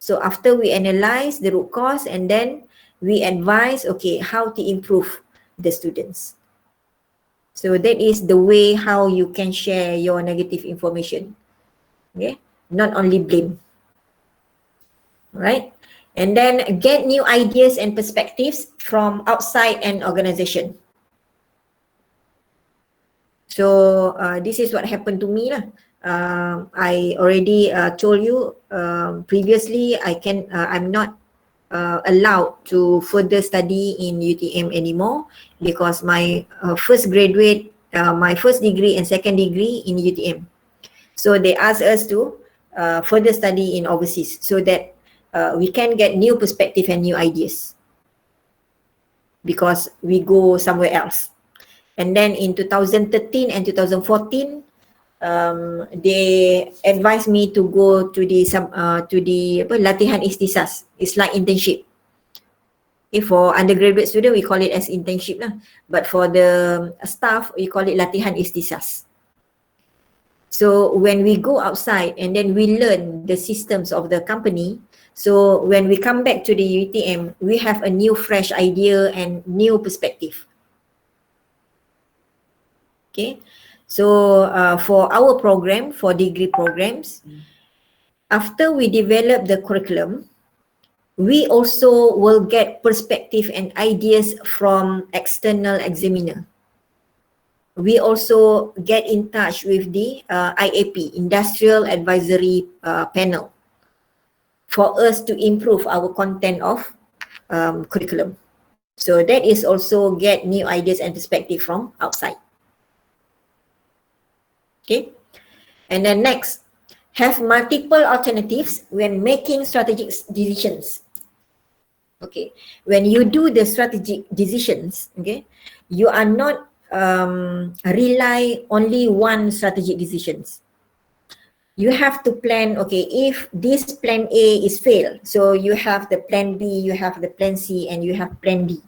So after we analyze the root cause, and then we advise, okay, how to improve the students. So that is the way how you can share your negative information. Okay, not only blame. Right? And then get new ideas and perspectives from outside an organization. So this is what happened to me lah. I already told you previously, I'm not allowed to further study in UTM anymore because my first graduate, my first degree and second degree in UTM. So they asked us to further study in overseas so that we can get new perspective and new ideas because we go somewhere else. And then in 2013 and 2014, they advised me to go to the latihan istisas. It's like internship. Okay, for undergraduate student, we call it as internship lah. But for the staff, we call it latihan istisas. So when we go outside and then we learn the systems of the company, so when we come back to the UTM, we have a new fresh idea and new perspective. Okay, so for our program, for degree programs, after we develop the curriculum, we also will get perspective and ideas from external examiner. We also get in touch with the IAP, Industrial Advisory Panel, for us to improve our content of curriculum. So that is also get new ideas and perspective from outside. Okay, and then next, have multiple alternatives when making strategic decisions. Okay, when you do the strategic decisions, okay, you are not rely only one strategic decisions. You have to plan, okay, if this plan A is failed, so you have the plan B, you have the plan C, and you have plan D.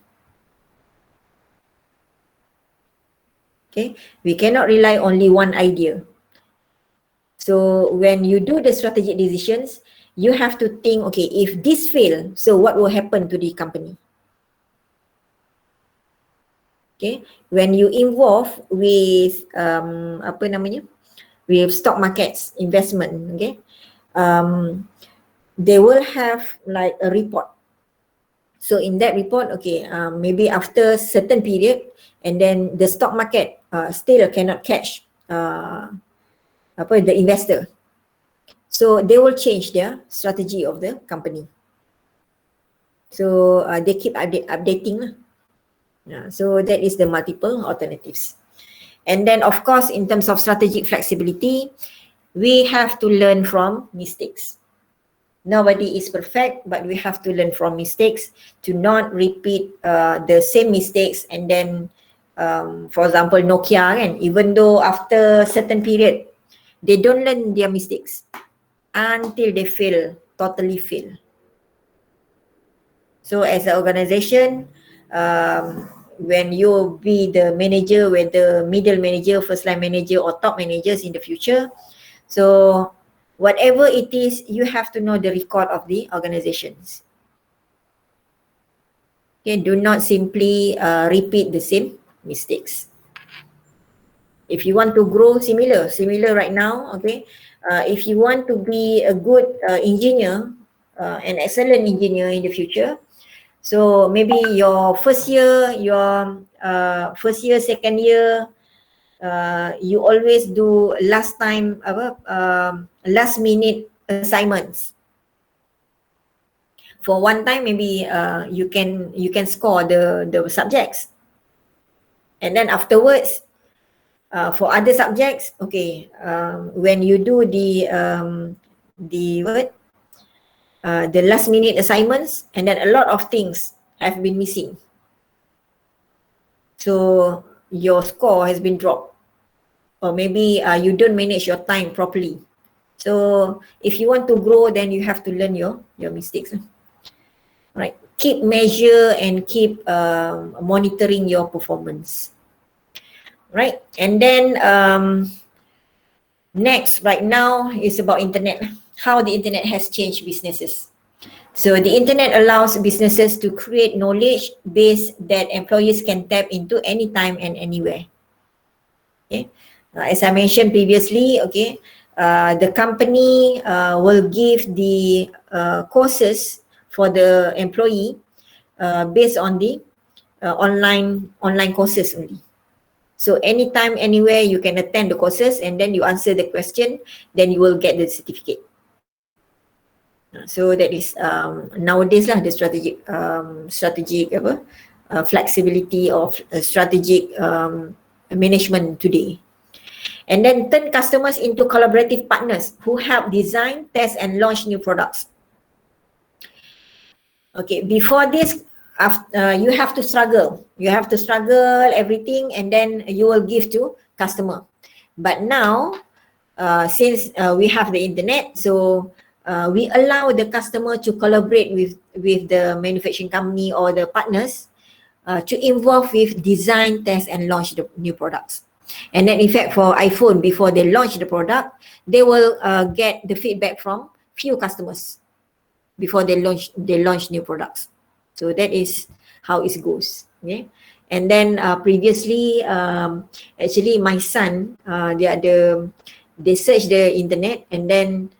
Okay, we cannot rely only one idea. So when you do the strategic decisions, you have to think, okay, if this fail, so what will happen to the company? Okay, when you involve with with stock markets investment, okay, they will have like a report. So in that report, okay, maybe after certain period, and then the stock market still cannot catch the investor. So they will change their strategy of the company. So they keep updating. So that is the multiple alternatives. And then of course, in terms of strategic flexibility, we have to learn from mistakes. Nobody is perfect, but we have to learn from mistakes to not repeat the same mistakes. And then, for example, Nokia, and even though after certain period, they don't learn their mistakes until they fail, totally fail. So as an organization, when you be the manager, whether middle manager, first line manager, or top managers in the future, so whatever it is, you have to know the record of the organizations. Okay, do not simply repeat the same mistakes. If you want to grow, similar right now, okay, if you want to be a good engineer, an excellent engineer in the future, so maybe your first year, second year, you always do last minute assignments. For one time, maybe you can score the subjects, and then afterwards, for other subjects, okay, when you do the last minute assignments, and then a lot of things have been missing, so your score has been dropped, or maybe you don't manage your time properly. So if you want to grow, then you have to learn your mistakes. Right, keep measure and keep monitoring your performance. Right, and then next, right now, is about internet. How the internet has changed businesses. So the internet allows businesses to create knowledge base that employees can tap into anytime and anywhere. Okay, as I mentioned previously, okay, the company will give the courses for the employee based on the online courses only. So anytime, anywhere, you can attend the courses, and then you answer the question, then you will get the certificate. So that is nowadays lah the strategic flexibility of strategic management today. And then turn customers into collaborative partners who help design, test and launch new products. Okay, before this, you have to struggle. You have to struggle everything and then you will give to customer. But now, since we have the internet, so we allow the customer to collaborate with the manufacturing company or the partners to involve with design, test and launch the new products. And then in fact for iPhone, before they launch the product, they will get the feedback from few customers before they launch new products. So that is how it goes. Okay. And then previously, actually my son, they search the internet and then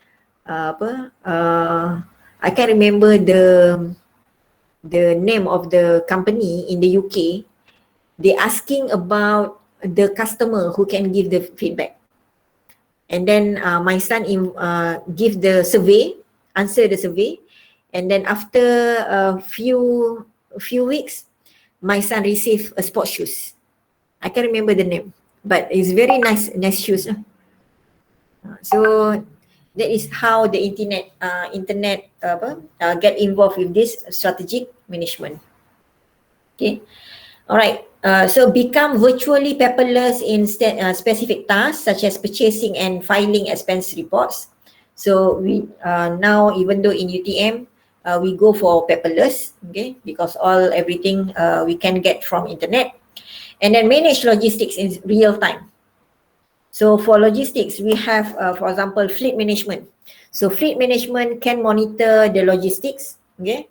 I can't remember the name of the company in the UK. They asking about the customer who can give the feedback. And then my son give the survey, answer the survey. And then after a few weeks, my son received a sports shoes. I can't remember the name, but it's very nice shoes. So that is how the internet get involved with this strategic management. Okay, all right. So become virtually paperless in specific tasks such as purchasing and filing expense reports. So we now, even though in UTM we go for paperless, okay, because everything we can get from internet, and then manage logistics in real time. So for logistics, we have, for example, fleet management. So fleet management can monitor the logistics, okay,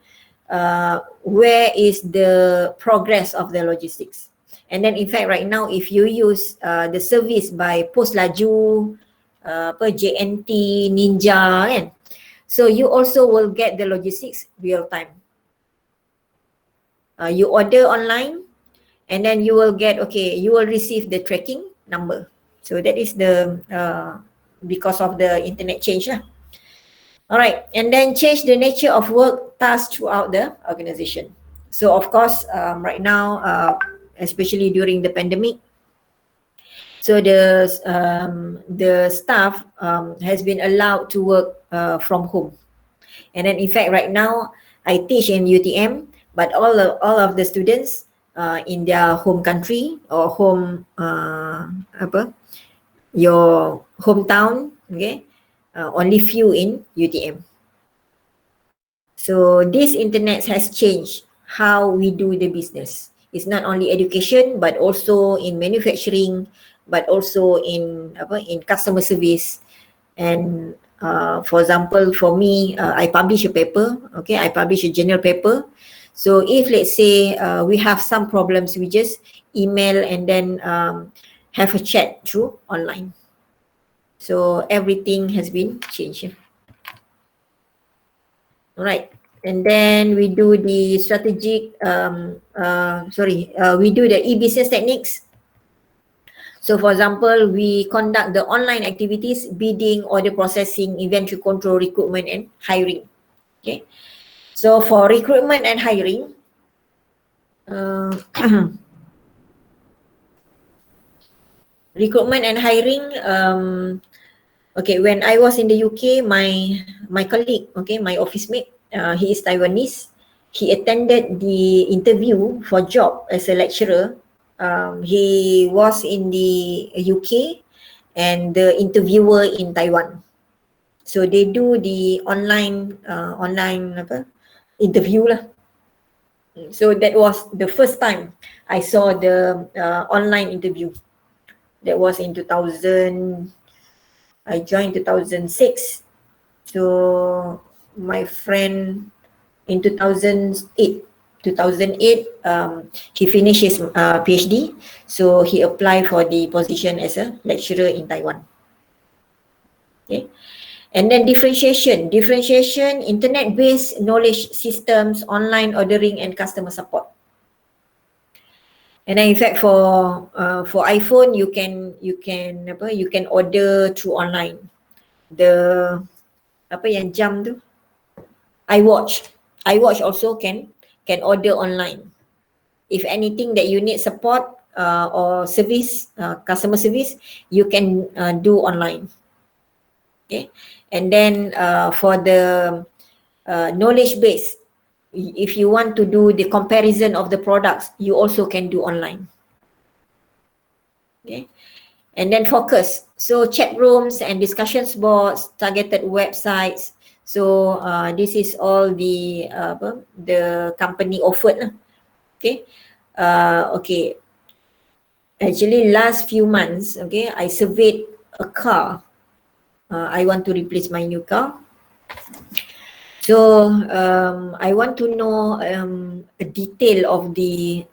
where is the progress of the logistics. And then in fact right now, if you use the service by Post Laju, JNT, Ninja, kan, so you also will get the logistics real time. You order online and then you will get, okay, you will receive the tracking number. So that is the because of the internet change lah. All right, and then change the nature of work tasks throughout the organization. So of course, right now, especially during the pandemic, so the staff has been allowed to work from home. And then in fact, right now, I teach in UTM, but all of the students in their home country or home your hometown, okay, only few in UTM. So this internet has changed how we do the business. It's not only education, but also in manufacturing, but also in customer service. And for example, for me, I publish a paper, okay, I publish a journal paper. So if let's say we have some problems, we just email and then have a chat through online. So everything has been changed. All right, and then we do the strategic, we do the e-business techniques. So for example, we conduct the online activities, bidding, order processing, inventory control, recruitment and hiring. Okay, so for recruitment and hiring, recruitment and hiring, okay, when I was in the UK, my colleague, okay, my office mate, he is Taiwanese. He attended the interview for job as a lecturer. He was in the UK and the interviewer in Taiwan. So they do the online interview lah. So that was the first time I saw the online interview. That was in 2000. I joined 2006. So my friend in 2008, he finished his PhD. So he applied for the position as a lecturer in Taiwan. Okay. And then differentiation, internet-based knowledge systems, online ordering and customer support. And then in fact for iPhone, you can order through online. The apa yang jam tu, iWatch also can order online. If anything that you need support or service, customer service, you can do online. Okay, and then for the knowledge base, if you want to do the comparison of the products, you also can do online. Okay, and then focus. So chat rooms and discussions boards, targeted websites. So this is all the company offered. Okay, okay. Actually, last few months, okay, I surveyed a car. I want to replace my new car. So I want to know a detail of the.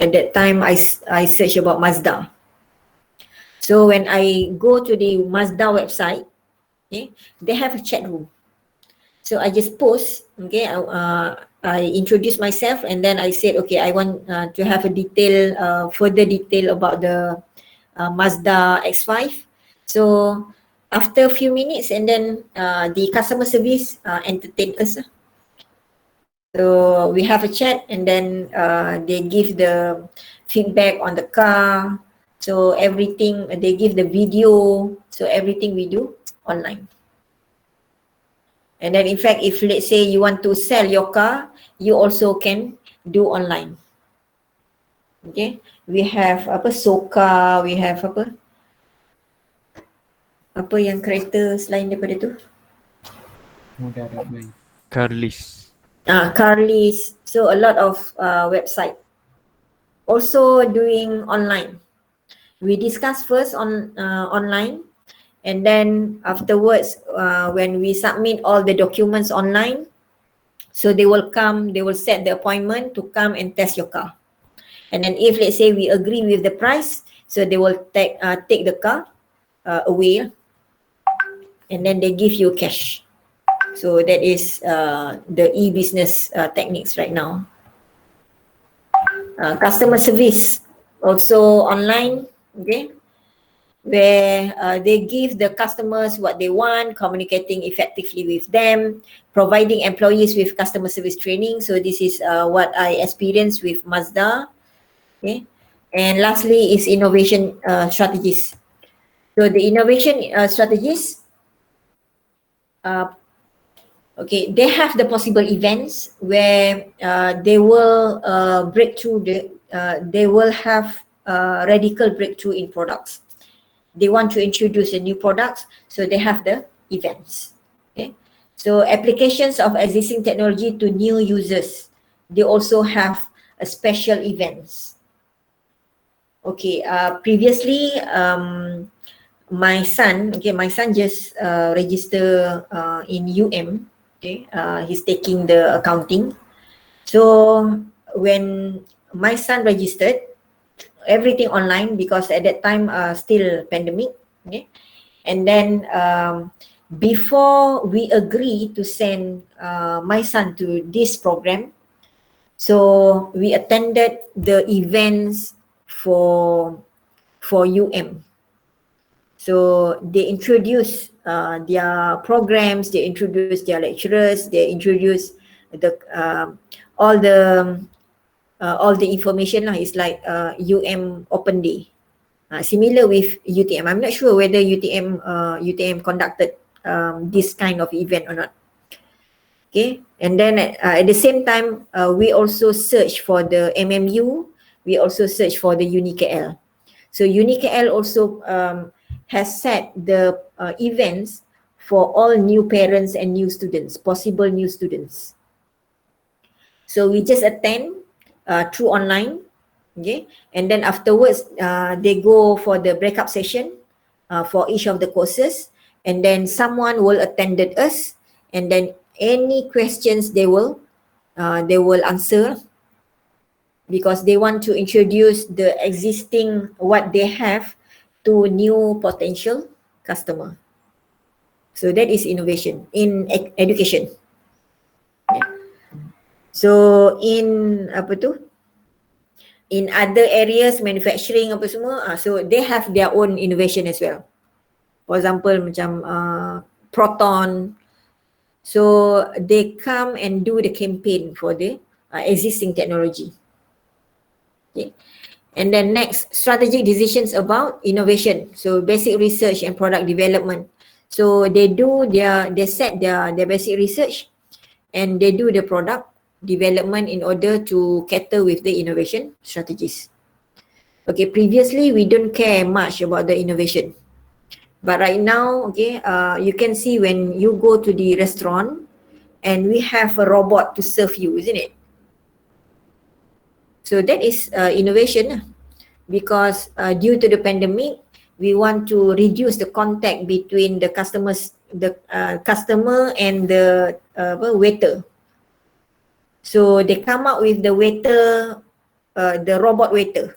At that time, I searched about Mazda. So when I go to the Mazda website, okay, they have a chat room. So I just post, okay, I introduce myself and then I said, okay, I want to have a detail, further detail about the Mazda X5. So after a few minutes and then the customer service entertained us. So we have a chat and then they give the feedback on the car. So everything, they give the video. So everything we do online. And then in fact, if let's say you want to sell your car, you also can do online. Okay, we have Soka, we have apa yang kereta selain daripada tu? Carlis. Carlis. So a lot of website. Also doing online. We discuss first on online, and then afterwards, when we submit all the documents online, so they will come, they will set the appointment to come and test your car. And then if let's say we agree with the price, so they will take the car away, and then they give you cash. So that is the e-business techniques right now. Customer service also online, okay, where they give the customers what they want, communicating effectively with them, providing employees with customer service training. So this is what I experienced with Mazda. Okay, and lastly is innovation strategies. So the innovation strategies, okay, they have the possible events where they will break through they will have radical breakthrough in products. They want to introduce a new products, so they have the events. Okay, so applications of existing technology to new users, they also have a special events. Okay, previously my son just register in UM. Okay, he's taking the accounting. So when my son registered, everything online because at that time still pandemic. Okay, and then before we agree to send my son to this program, so we attended the events for UM. So they introduce their programs, they introduce their lecturers, they introduce the all the information lah. It's like UM Open Day, similar with UTM. I'm not sure whether UTM conducted this kind of event or not. Okay, and then at the same time, we also search for the MMU. We also search for the UniKL. So UniKL also has set the events for all new parents and new students, possible new students. So we just attend through online, okay, and then afterwards they go for the breakup session for each of the courses, and then someone will attended us, and then any questions they will answer, because they want to introduce the existing what they have to new potential customer. So that is innovation in education. Yeah. So in in other areas, manufacturing apa semua, so they have their own innovation as well. For example, macam Proton, So they come and do the campaign for the existing technology. Okay. And then next, strategic decisions about innovation. So basic research and product development. So they set their basic research and they do the product development in order to cater with the innovation strategies. Okay, previously we don't care much about the innovation. But right now, okay, you can see when you go to the restaurant and we have a robot to serve you, isn't it? So that is innovation. Because due to the pandemic, we want to reduce the contact between the customer and the waiter. So they come up with the waiter, the robot waiter.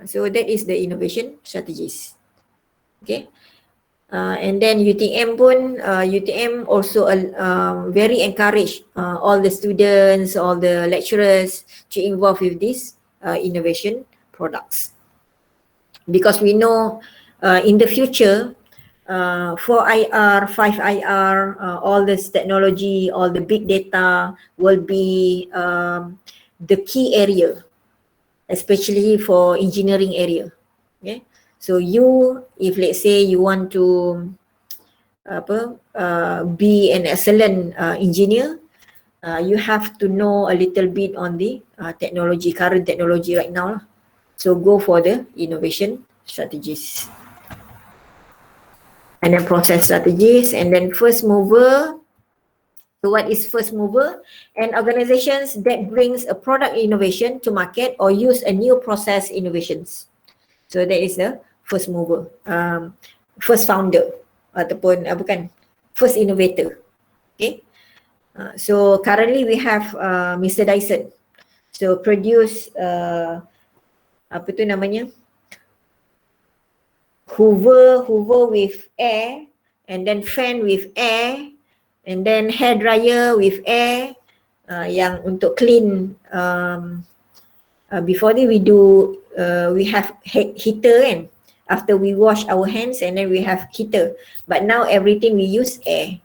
So that is the innovation strategies. Okay. And then UTM pun, UTM also very encourage all the students, all the lecturers to involve with this innovation products, because we know in the future 4IR, 5IR, all this technology, all the big data will be the key area, especially for engineering area. Okay, so if let's say you want to be an excellent engineer, you have to know a little bit on the current technology right now. So go for the innovation strategies. And then process strategies, and then first mover. So what is first mover? And organizations that brings a product innovation to market or use a new process innovations. So that is the first mover, first founder ataupun first innovator. Okay. So currently we have Mr. Dyson. So produce Hoover with air, and then fan with air, and then hair dryer with air, yang untuk clean. Before this we have heater kan, after we wash our hands and then we have heater, but now everything we use air.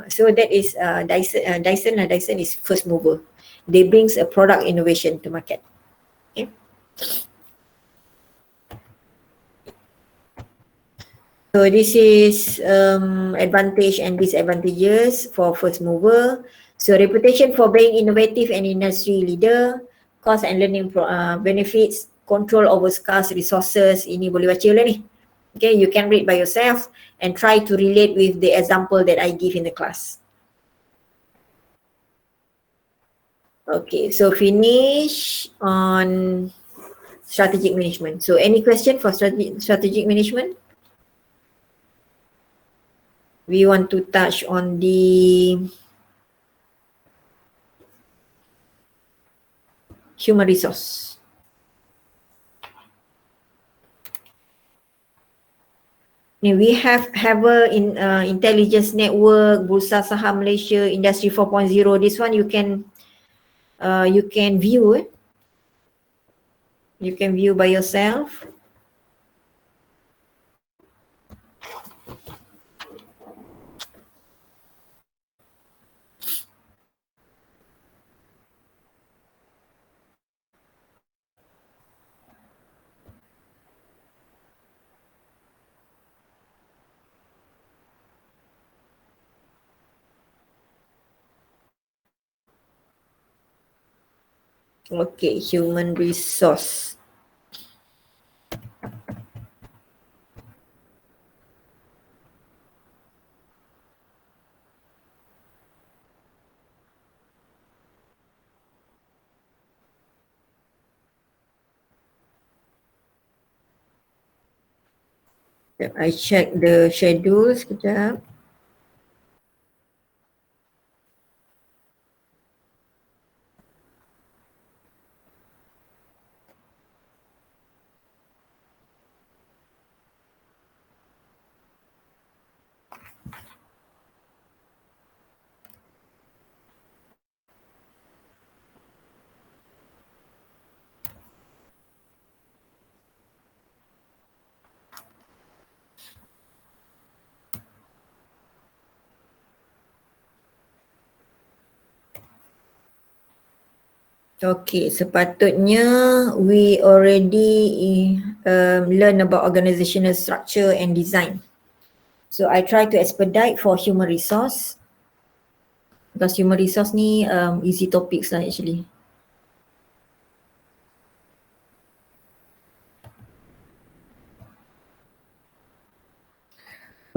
So that is Dyson. Dyson is first mover. They brings a product innovation to market. Okay. So this is advantage and disadvantages for first mover. So reputation for being innovative and industry leader, cost and learning benefits, control over scarce resources. Ini boleh baca lah ni. Okay, you can read by yourself and try to relate with the example that I give in the class. Okay, so finish on strategic management. So any question for strategic management? We want to touch on the human resource. We have intelligence network, Bursa Saham Malaysia, Industry 4.0. This one you can view. You can view by yourself. Okay, human resource. I check the schedule sekejap. Okay, sepatutnya we already learn about organizational structure and design. So I try to expedite for human resource because human resource ni easy topics lah actually.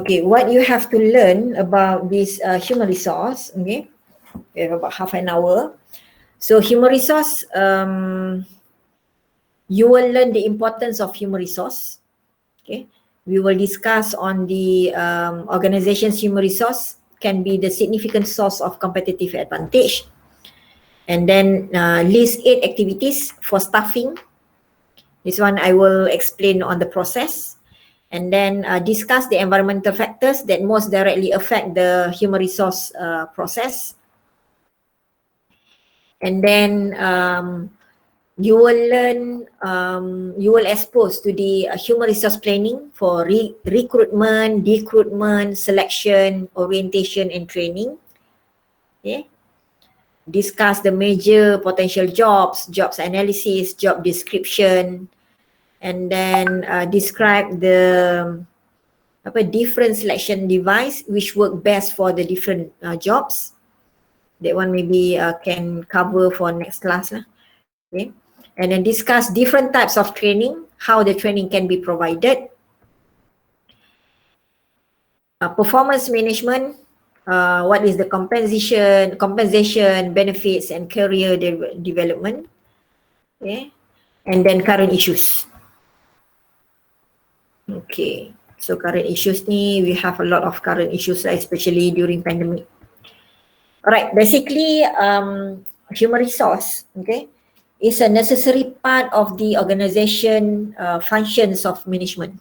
Okay, what you have to learn about this human resource, okay, we have about half an hour. So human resource, you will learn the importance of human resource. Okay, we will discuss on the organization's human resource can be the significant source of competitive advantage. And then list 8 activities for staffing. This one I will explain on the process. And then discuss the environmental factors that most directly affect the human resource process. And then you will learn, you will expose to the human resource planning for recruitment, decruitment, selection, orientation and training. Okay. Discuss the major potential jobs, jobs analysis, job description, and then describe the different selection device which work best for the different jobs. That one maybe can cover for next class lah. Okay. And then discuss different types of training, how the training can be provided. Performance management, what is the compensation, benefits and career development. Okay. And then current issues. Okay. So current issues ni, we have a lot of current issues, especially during pandemic. Alright, basically human resource, okay, is a necessary part of the organization functions of management,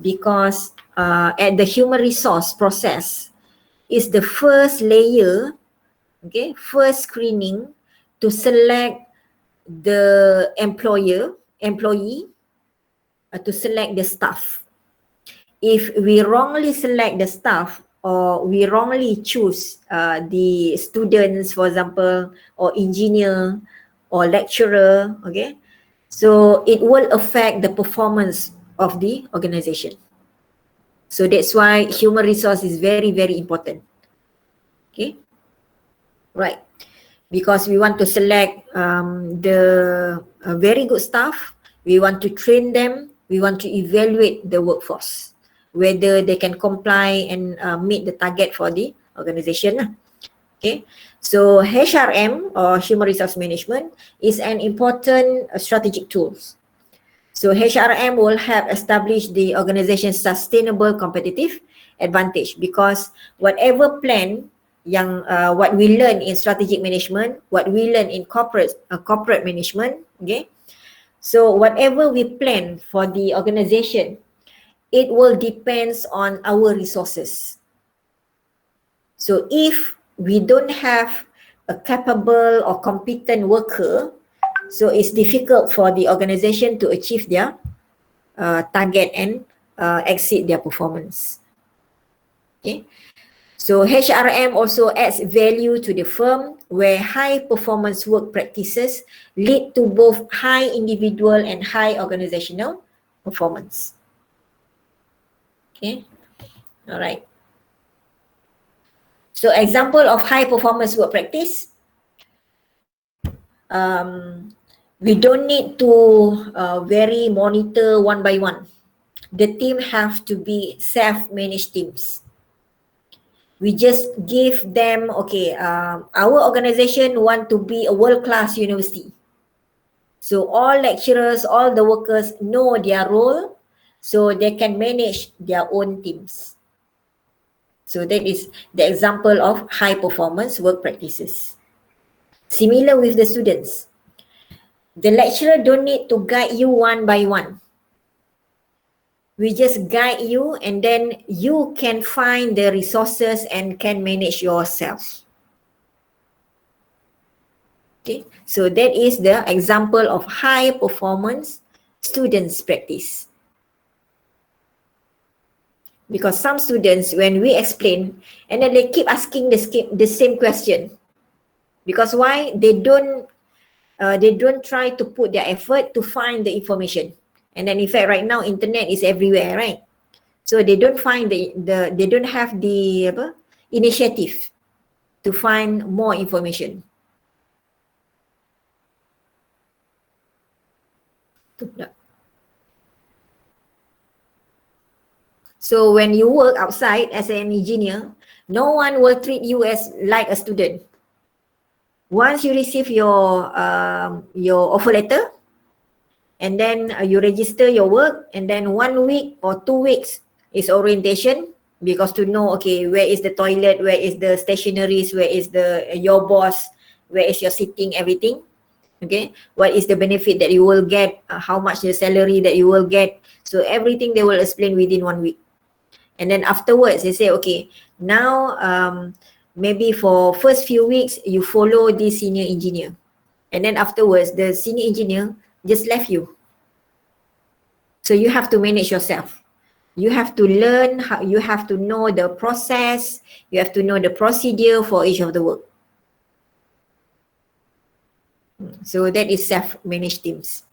because at the human resource process is the first layer, okay, first screening to select the employee to select the staff. If we wrongly select the staff, or we wrongly choose the students, for example, or engineer or lecturer, okay, so it will affect the performance of the organization. So that's why human resource is very, very important. Okay, right, because we want to select the very good staff, we want to train them, we want to evaluate the workforce, whether they can comply and meet the target for the organization. Okay, so HRM or Human Resource Management is an important strategic tool. So HRM will help establish the organization's sustainable competitive advantage, because whatever plan yang what we learn in strategic management, what we learn in corporate management, okay, so whatever we plan for the organization, it will depends on our resources. So if we don't have a capable or competent worker, so it's difficult for the organization to achieve their target and exceed their performance. Okay, so HRM also adds value to the firm, where high performance work practices lead to both high individual and high organizational performance. Okay, all right. So example of high performance work practice, we don't need to very monitor one by one. The team have to be self-managed teams. We just give them, okay, our organization want to be a world-class university. So all lecturers, all the workers know their role, so they can manage their own teams. So that is the example of high performance work practices. Similar with the students. The lecturer don't need to guide you one by one. We just guide you, and then you can find the resources and can manage yourself. Okay, so that is the example of high performance students practice. Because some students, when we explain, and then they keep asking the same question. Because why? They don't they don't try to put their effort to find the information. And then in fact right now internet is everywhere, right? So they don't find they don't have the initiative to find more information. So when you work outside as an engineer, no one will treat you as like a student. Once you receive your offer letter, and then you register your work, and then 1 week or 2 weeks is orientation, because to know, okay, where is the toilet, where is the stationaries, where is your boss, where is your sitting, everything. Okay, what is the benefit that you will get, how much the salary that you will get. So everything they will explain within 1 week. And then afterwards they say, okay, now maybe for first few weeks you follow this senior engineer, and then afterwards the senior engineer just left you. So you have to manage yourself. You have to learn how, you have to know the process, you have to know the procedure for each of the work. So that is self-managed teams.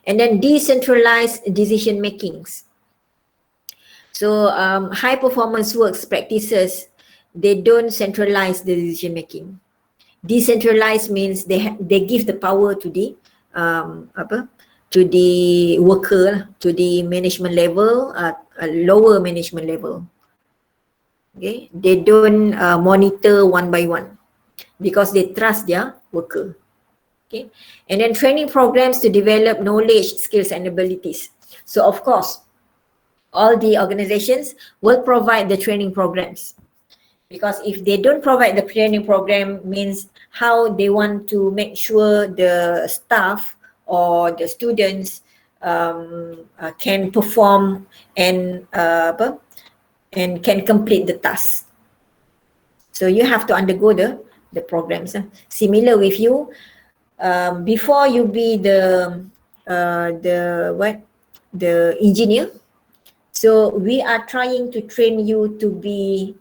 And then decentralized decision makings. So high performance works practices, they don't centralize the decision making. Decentralized means they give the power to the to the worker, to the management level, a lower management level. Okay, they don't monitor one by one because they trust their worker. Okay, and then training programs to develop knowledge, skills, and abilities. So of course, all the organizations will provide the training programs, because if they don't provide the training program, means how they want to make sure the staff or the students can perform and can complete the task. So you have to undergo the programs. Similar with you, before you be the engineer, so we are trying to train you to be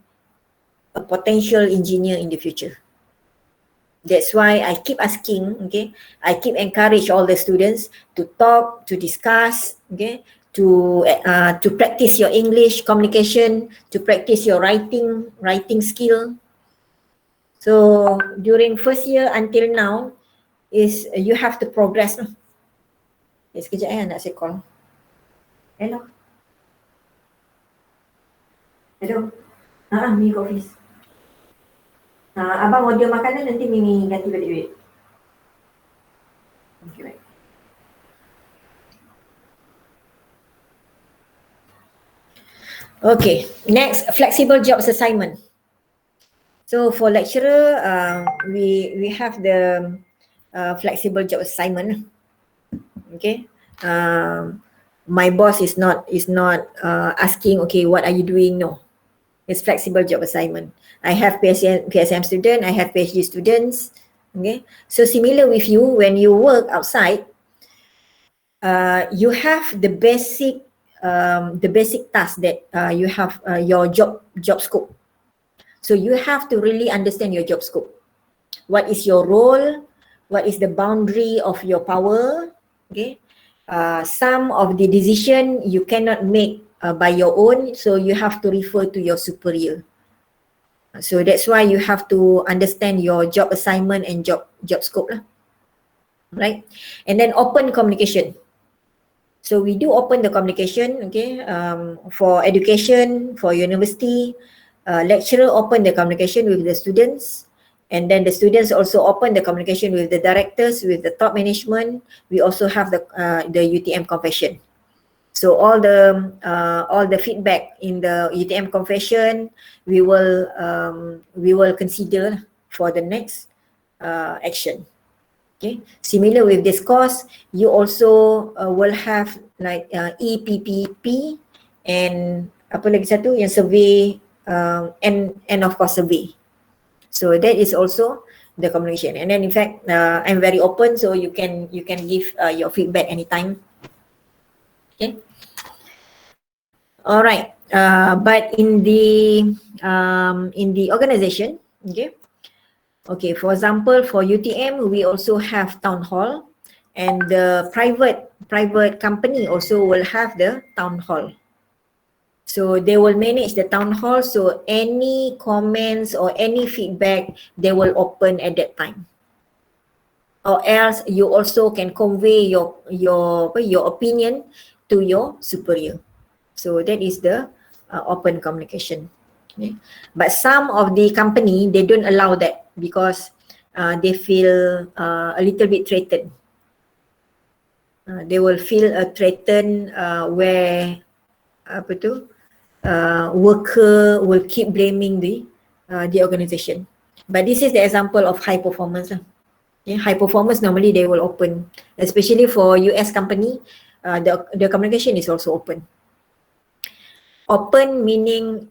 a potential engineer in the future. That's why I keep asking, okay, I keep encourage all the students to talk, to discuss, okay, to practice your English communication, to practice your writing skill. So during first year until now, is you have to progress. Sekejap nak saya call. Hello. Hello. Mimi kat office. Abang order makanan, nanti Mimi ganti balik duit. Okay, right. Okay, next, flexible jobs assignment. So for lecturer, we have the flexible job assignment. Okay, my boss is not asking, okay, what are you doing? No, it's flexible job assignment. I have PSM student, I have PhD students. Okay, so similar with you, when you work outside, you have the basic task that you have your job scope. So you have to really understand your job scope. What is your role? What is the boundary of your power? Okay, some of the decision you cannot make by your own, so you have to refer to your superior. So that's why you have to understand your job assignment and job scope lah. Right? And then open communication. So we do open the communication, okay, for education, for university, lecturer open the communication with the students, and then the students also open the communication with the directors, with the top management. We also have the UTM confession. So all the feedback in the UTM confession, we will consider for the next action. Okay. Similar with this course, you also will have like EPPP and apa lagi satu yang survey and of course survey. So that is also the communication. And then in fact, I'm very open, so you can give your feedback anytime. Okay. All right. But in the organization, okay, Okay, for example, for UTM, we also have town hall, and the private company also will have the town hall. So they will manage the town hall. So any comments or any feedback, they will open at that time. Or else you also can convey your opinion to your superior. So that is the open communication. Okay. But some of the company, they don't allow that because they feel a little bit threatened. They will feel threatened where worker will keep blaming the organization. But this is the example of high performance. Yeah, high performance normally they will open, especially for US company. The communication is also open. Open meaning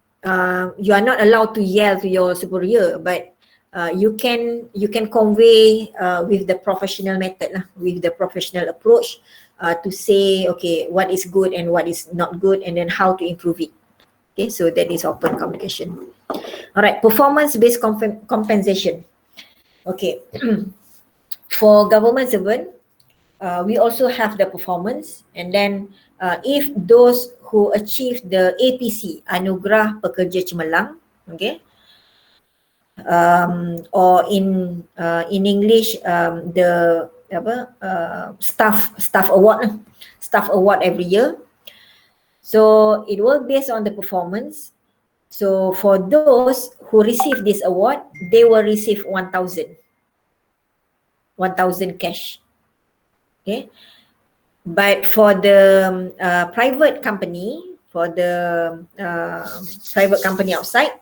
you are not allowed to yell to your superior, but you can convey with the professional method, with the professional approach to say, okay, what is good and what is not good, and then how to improve it. Okay, so that is open communication. All right, performance-based compensation. Okay, for government servant, we also have the performance, and then if those who achieve the APC, Anugerah Pekerja Cemerlang, okay, or in English the staff award every year. So it will based on the performance. So for those who receive this award, they will receive 1,000 cash. Okay, but for the private company, for the private company outside,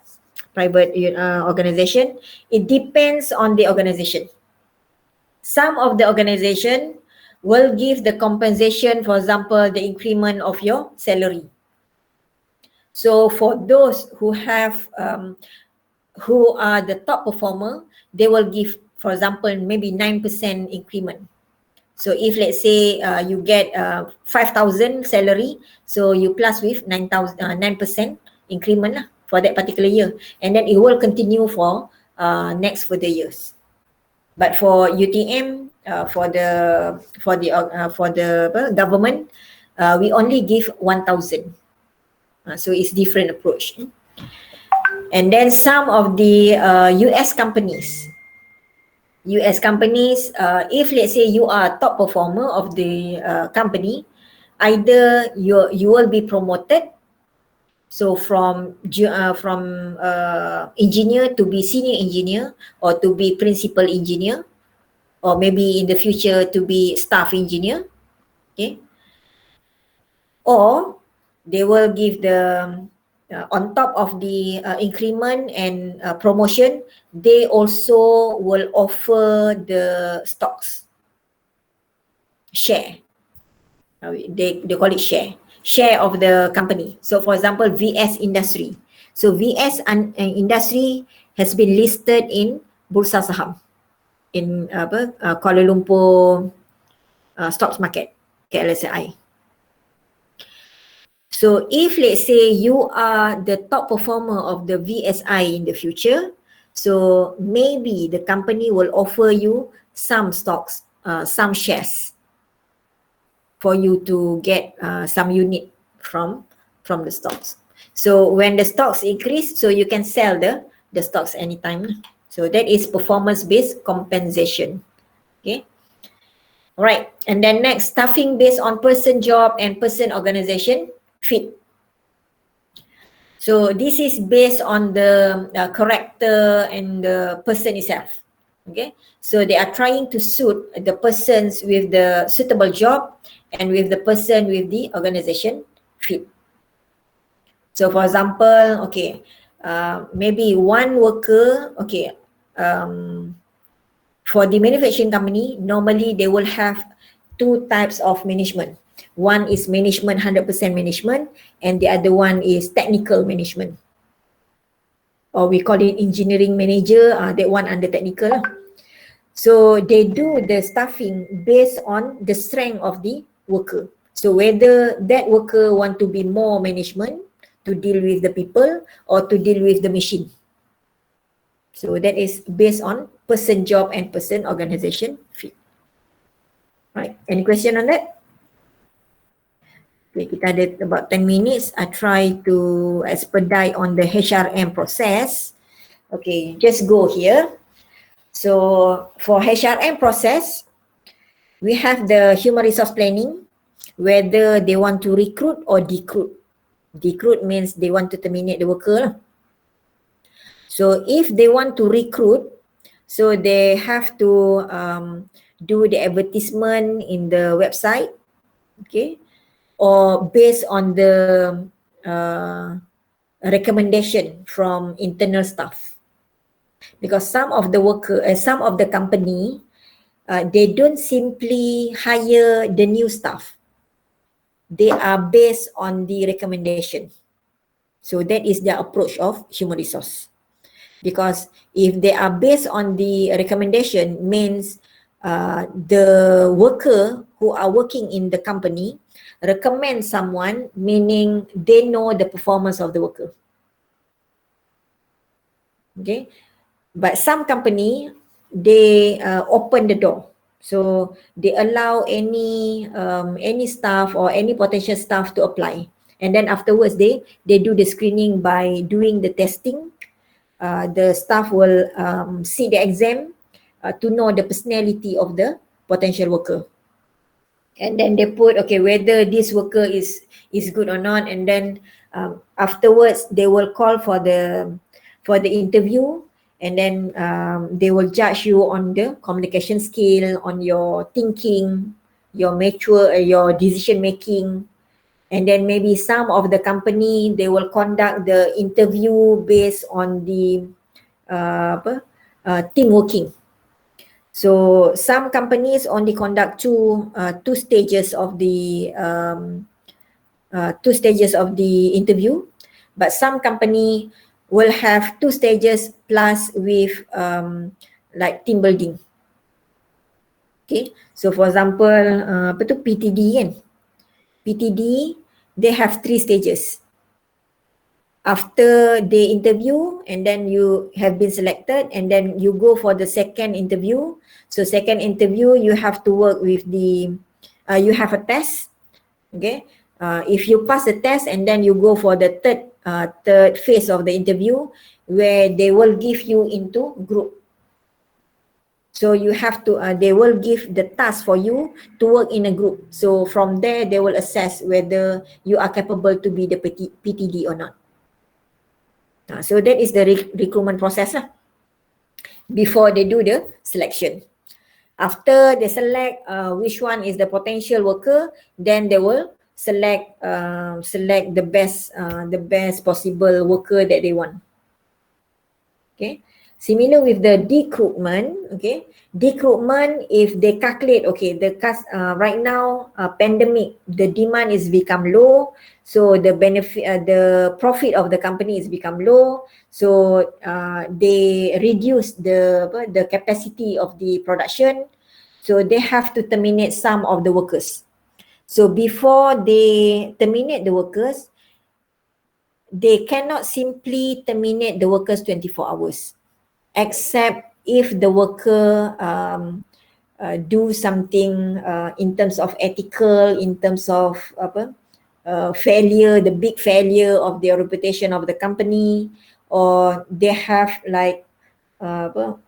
private organization, it depends on the organization. Some of the organization will give the compensation, for example, the increment of your salary. So for those who have who are the top performer, they will give, for example, maybe 9% increment. So if let's say you get 5,000 salary, so you plus with 9% increment for that particular year, and then it will continue for next further years. But for UTM, for the government, we only give 1,000. So it's different approach. And then some of the US companies, if let's say you are top performer of the company, either you will be promoted, so from engineer to be senior engineer, or to be principal engineer, or maybe in the future to be staff engineer. Okay, or they will give the on top of the increment and promotion, they also will offer the stocks, share. They call it share of the company. So for example, VS Industry. So VS Industry has been listed in Bursa Saham in Kuala Lumpur Stocks Market, KLSI. So if let's say you are the top performer of the VSI in the future, so maybe the company will offer you some stocks, some shares, for you to get some unit from the stocks. So when the stocks increase, so you can sell the stocks anytime. So that is performance-based compensation. Okay. All right. And then next, staffing based on person job and person organization fit. So this is based on the character and the person itself. Okay. So they are trying to suit the persons with the suitable job and with the person with the organization fit. So for example, okay, maybe one worker, okay, for the manufacturing company, normally they will have two types of management. One is management, 100% management, and the other one is technical management. Or we call it engineering manager, that one under technical. So they do the staffing based on the strength of the worker. So whether that worker want to be more management, to deal with the people, or to deal with the machine. So that is based on person job and person organization fit. Right, any question on that? Okay, kita ada about 10 minutes. I try to expedite on the HRM process. Okay, just go here. So for HRM process, we have the human resource planning, whether they want to recruit or decruit. Decruit means they want to terminate the worker. So if they want to recruit, so they have to do the advertisement in the website, okay, or based on the recommendation from internal staff. Because some of the some of the company, they don't simply hire the new staff. They are based on the recommendation. So that is their approach of human resource. Because if they are based on the recommendation, means the worker who are working in the company recommend someone, meaning they know the performance of the worker. Okay, but some company, they open the door. So they allow any staff or any potential staff to apply. And then afterwards, they do the screening by doing the testing. The staff will see the exam to know the personality of the potential worker. And then they put, okay, whether this worker is good or not. And then afterwards, they will call for the interview. And then they will judge you on the communication skill, on your thinking, your your decision making. And then maybe some of the company, they will conduct the interview based on the team working. So some companies only conduct two stages of the interview, but some company will have 2 stages plus with like team building. Okay, so for example, PTD kan? PTD, they have 3 stages. After they interview, and then you have been selected, and then you go for the second interview. So second interview, you have to work with the, you have a test, okay? If you pass the test, and then you go for the third phase of the interview, where they will give you into group. So you have to, they will give the task for you to work in a group. So from there, they will assess whether you are capable to be the PTD or not. So that is the recruitment process before they do the selection. After they select which one is the potential worker, then they will select the best possible worker that they want. Okay. Similar with the decruitment, okay. Decruitment, if they calculate, okay, right now, pandemic, the demand is become low, so the benefit, the profit of the company is become low, so they reduce the capacity of the production, so they have to terminate some of the workers. So before they terminate the workers, they cannot simply terminate the workers 24 hours. Except if the worker do something in terms of ethical, in terms of failure, the big failure of the reputation of the company, or they have like apa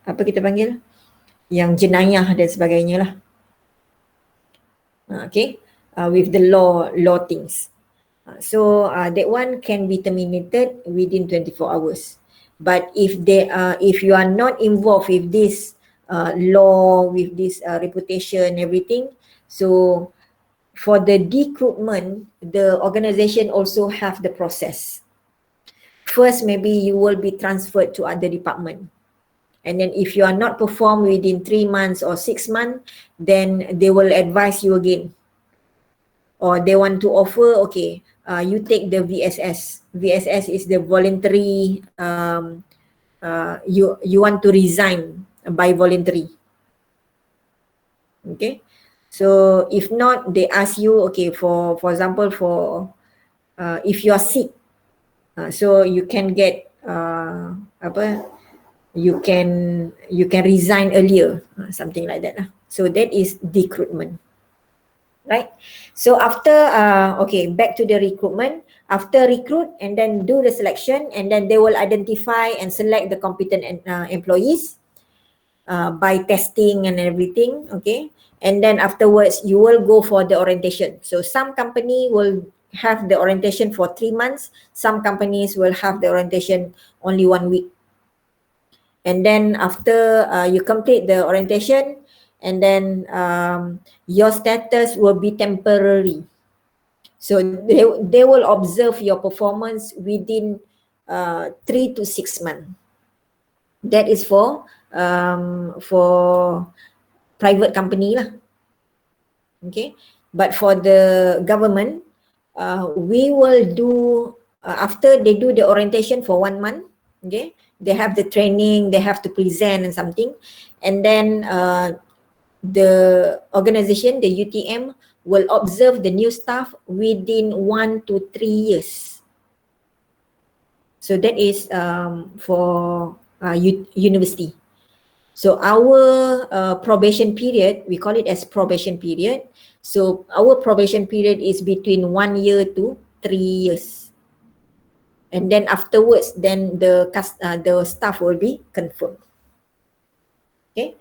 kita panggil, yang jenayah dan sebagainya lah. Okay, with the law things. So that one can be terminated within 24 hours. But if you are not involved with this law, with this reputation, everything, so for the decruitment, the organization also have the process. First, maybe you will be transferred to other department. And then if you are not performed within 3 months or 6 months, then they will advise you again. Or they want to offer, okay, you take the VSS. VSS is the voluntary, you want to resign by voluntary. Okay, so if not, they ask you, okay, for example, if you are sick, so you can get you can resign earlier, something like that lah. So that is recruitment, right? So after okay, back to the recruitment. After recruit and then do the selection, and then they will identify and select the competent employees by testing and everything, okay? And then afterwards you will go for the orientation. So some company will have the orientation for 3 months, some companies will have the orientation only 1 week. And then after you complete the orientation, and then your status will be temporary. So they will observe your performance within 3 to 6 months. That is for private company lah. Okay, but for the government, we will do after they do the orientation for 1 month. Okay, they have the training, they have to present and something, and then the organization, the UTM, will observe the new staff within 1 to 3 years. So that is for university. So our probation period, we call it as probation period. So our probation period is between 1 year to 3 years. And then afterwards, then the staff will be confirmed. Okay.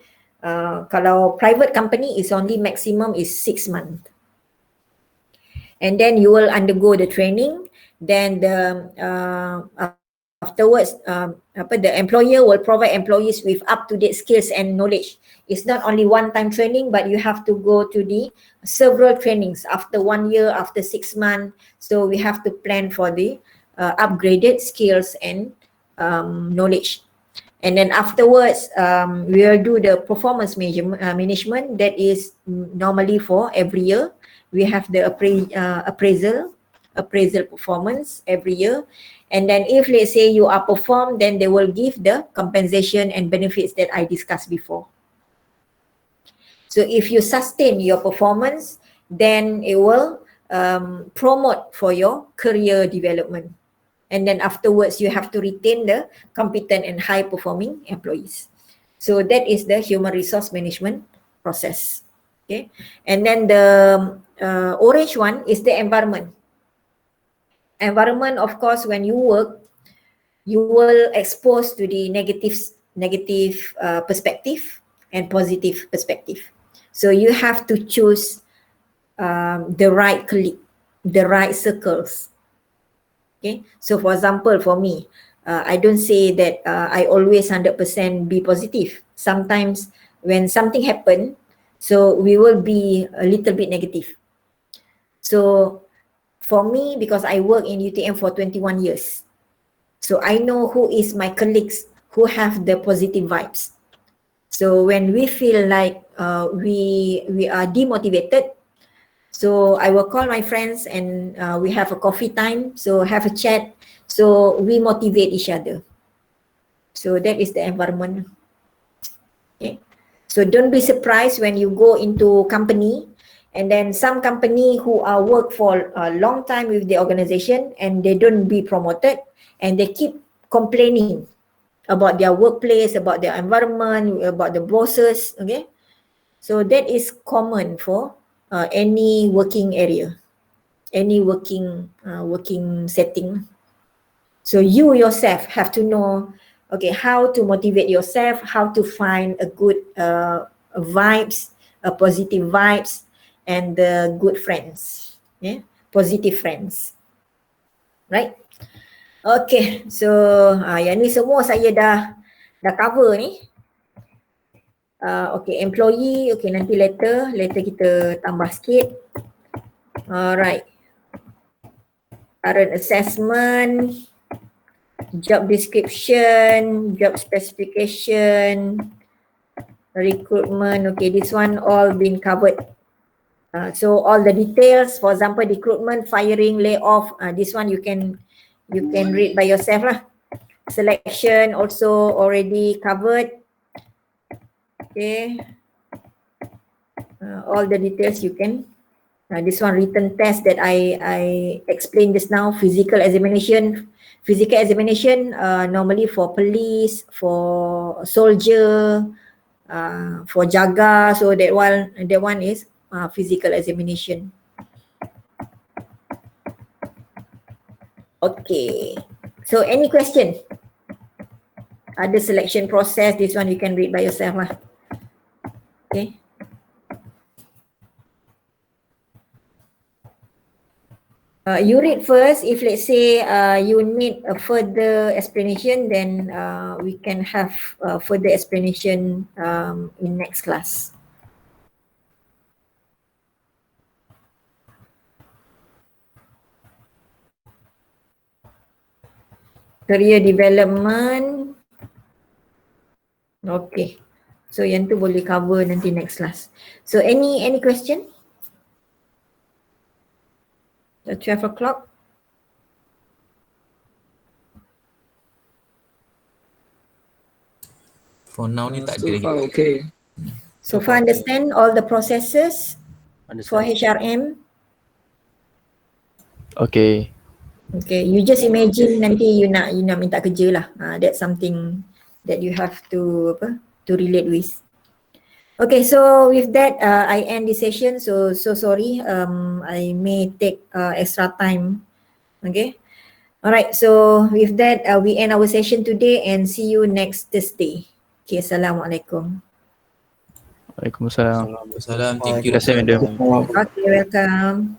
Kalau private company is only maximum is 6 months. And then you will undergo the training. Then the afterwards, the employer will provide employees with up-to-date skills and knowledge. It's not only one-time training, but you have to go to the several trainings after 1 year, after 6 months. So we have to plan for the upgraded skills and knowledge. And then afterwards, we will do the performance management. That is normally for every year. We have the appraisal performance every year. And then if let's say you are performed, then they will give the compensation and benefits that I discussed before. So if you sustain your performance, then it will promote for your career development. And then afterwards, you have to retain the competent and high performing employees. So that is the human resource management process. Okay. And then the orange one is the environment. Environment, of course, when you work, you will expose to the negative perspective and positive perspective. So you have to choose the right colleague, the right circles. Okay, so for example, for me, I don't say that I always 100% be positive. Sometimes when something happen, so we will be a little bit negative. So for me, because I work in UTM for 21 years, so I know who is my colleagues who have the positive vibes. So when we feel like we are demotivated, so I will call my friends and we have a coffee time, so have a chat, so we motivate each other. So that is the environment. Okay. So don't be surprised when you go into company, and then some company who are work for a long time with the organization and they don't be promoted, and they keep complaining about their workplace, about their environment, about the bosses. Okay, so that is common for any working area, any working setting. So you yourself have to know, okay, how to motivate yourself, how to find a good vibes, positive vibes, and good friends, yeah, positive friends, right? Okay, so yang ni semua saya dah cover ni. Okay, employee, okay, nanti later kita tambah sikit. Alright, current assessment, job description, job specification, recruitment. Okay, this one all been covered. So all the details, for example, recruitment, firing, layoff, this one you can read by yourself lah. Selection also already covered. Okay, all the details you can This one written test that I explained just now, physical examination. Physical examination normally for police, for soldier, for jaga. So that one is physical examination. Okay. So any question? Other selection process, this one you can read by yourself lah. Okay. You read first. If let's say you need a further explanation, then we can have further explanation in next class. Career development. Okay. So yang tu boleh cover nanti next class. So any question? 12 o'clock. For now ni tak ada So lagi. far okay. So far understand all the processes for Understand. HRM. Okay. Okay, you just imagine nanti you nak minta kerja lah. That's something that you have to relate with. Okay, so with that I end this session. So sorry, I may take extra time. Okay, alright. So with that we end our session today and see you next Thursday. Okay, assalamualaikum. Waalaikumsalam. Salam, thank you. Terima kasih, madam. Okay, welcome.